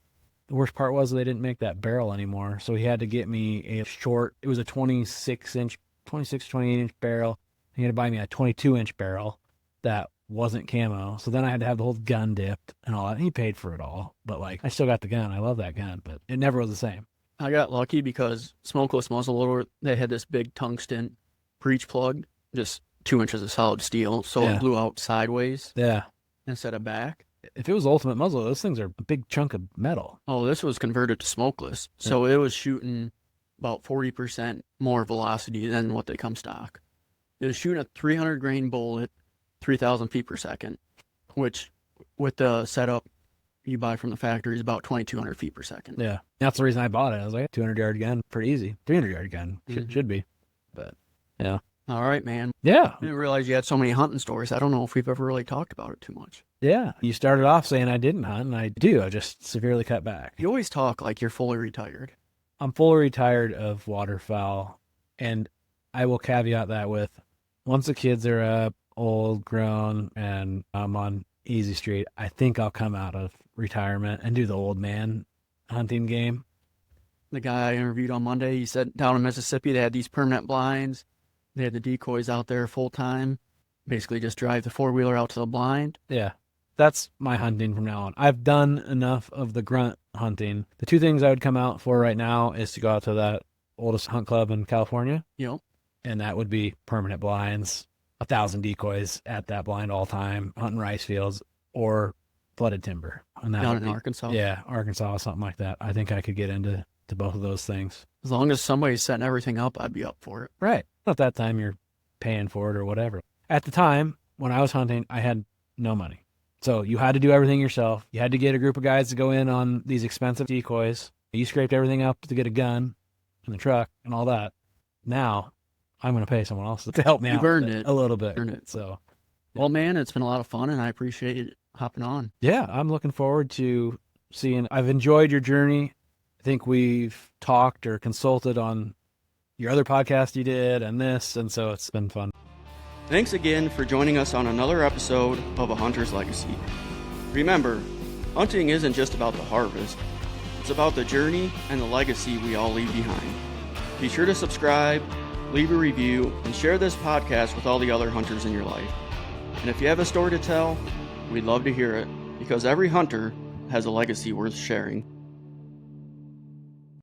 The worst part was they didn't make that barrel anymore, so he had to get me a short, it was a 26, 28 inch barrel. He had to buy me a 22 inch barrel that wasn't camo. So then I had to have the whole gun dipped and all that. He paid for it all, but I still got the gun. I love that gun, but it never was the same. I got lucky because smokeless muzzleloader, they had this big tungsten breech plug, just 2 inches of solid steel, so it blew out sideways. Yeah. Instead of back. If it was ultimate muzzle, those things are a big chunk of metal. Oh, this was converted to smokeless, so it was shooting about 40% more velocity than what they come stock. It was shooting a 300 grain bullet, 3,000 feet per second, which with the setup you buy from the factory is about 2,200 feet per second. Yeah. That's the reason I bought it. I was like, 200-yard gun, pretty easy. 300-yard gun, should be. But, yeah. All right, man. Yeah. I didn't realize you had so many hunting stories. I don't know if we've ever really talked about it too much. Yeah. You started off saying I didn't hunt, and I do. I just severely cut back. You always talk like you're fully retired. I'm fully retired of waterfowl, and I will caveat that with once the kids are up, old, grown, and I'm on easy street, I think I'll come out of retirement and do the old man hunting game. The guy I interviewed on Monday, he said down in Mississippi they had these permanent blinds. They had the decoys out there full time. Basically just drive the four-wheeler out to the blind. Yeah. That's my hunting from now on. I've done enough of the grunt hunting. The two things I would come out for right now is to go out to that oldest hunt club in California. Yep. And that would be permanent blinds, 1,000 decoys at that blind all time, hunting rice fields or flooded timber. And that down in Arkansas. Yeah, Arkansas, something like that. I think I could get into both of those things. As long as somebody's setting everything up, I'd be up for it. Right. At that time you're paying for it or whatever. At the time, when I was hunting, I had no money. So you had to do everything yourself. You had to get a group of guys to go in on these expensive decoys. You scraped everything up to get a gun and the truck and all that. Now, I'm going to pay someone else to help me out. You've earned it. A little bit. Earned it. So, well, man, it's been a lot of fun, and I appreciate it hopping on. Yeah, I'm looking forward to seeing. I've enjoyed your journey. I think we've talked or consulted on your other podcast you did and this, and so it's been fun. Thanks again for joining us on another episode of A Hunter's Legacy. Remember, hunting isn't just about the harvest. It's about the journey and the legacy we all leave behind. Be sure to subscribe, leave a review, and share this podcast with all the other hunters in your life. And if you have a story to tell, we'd love to hear it, because every hunter has a legacy worth sharing.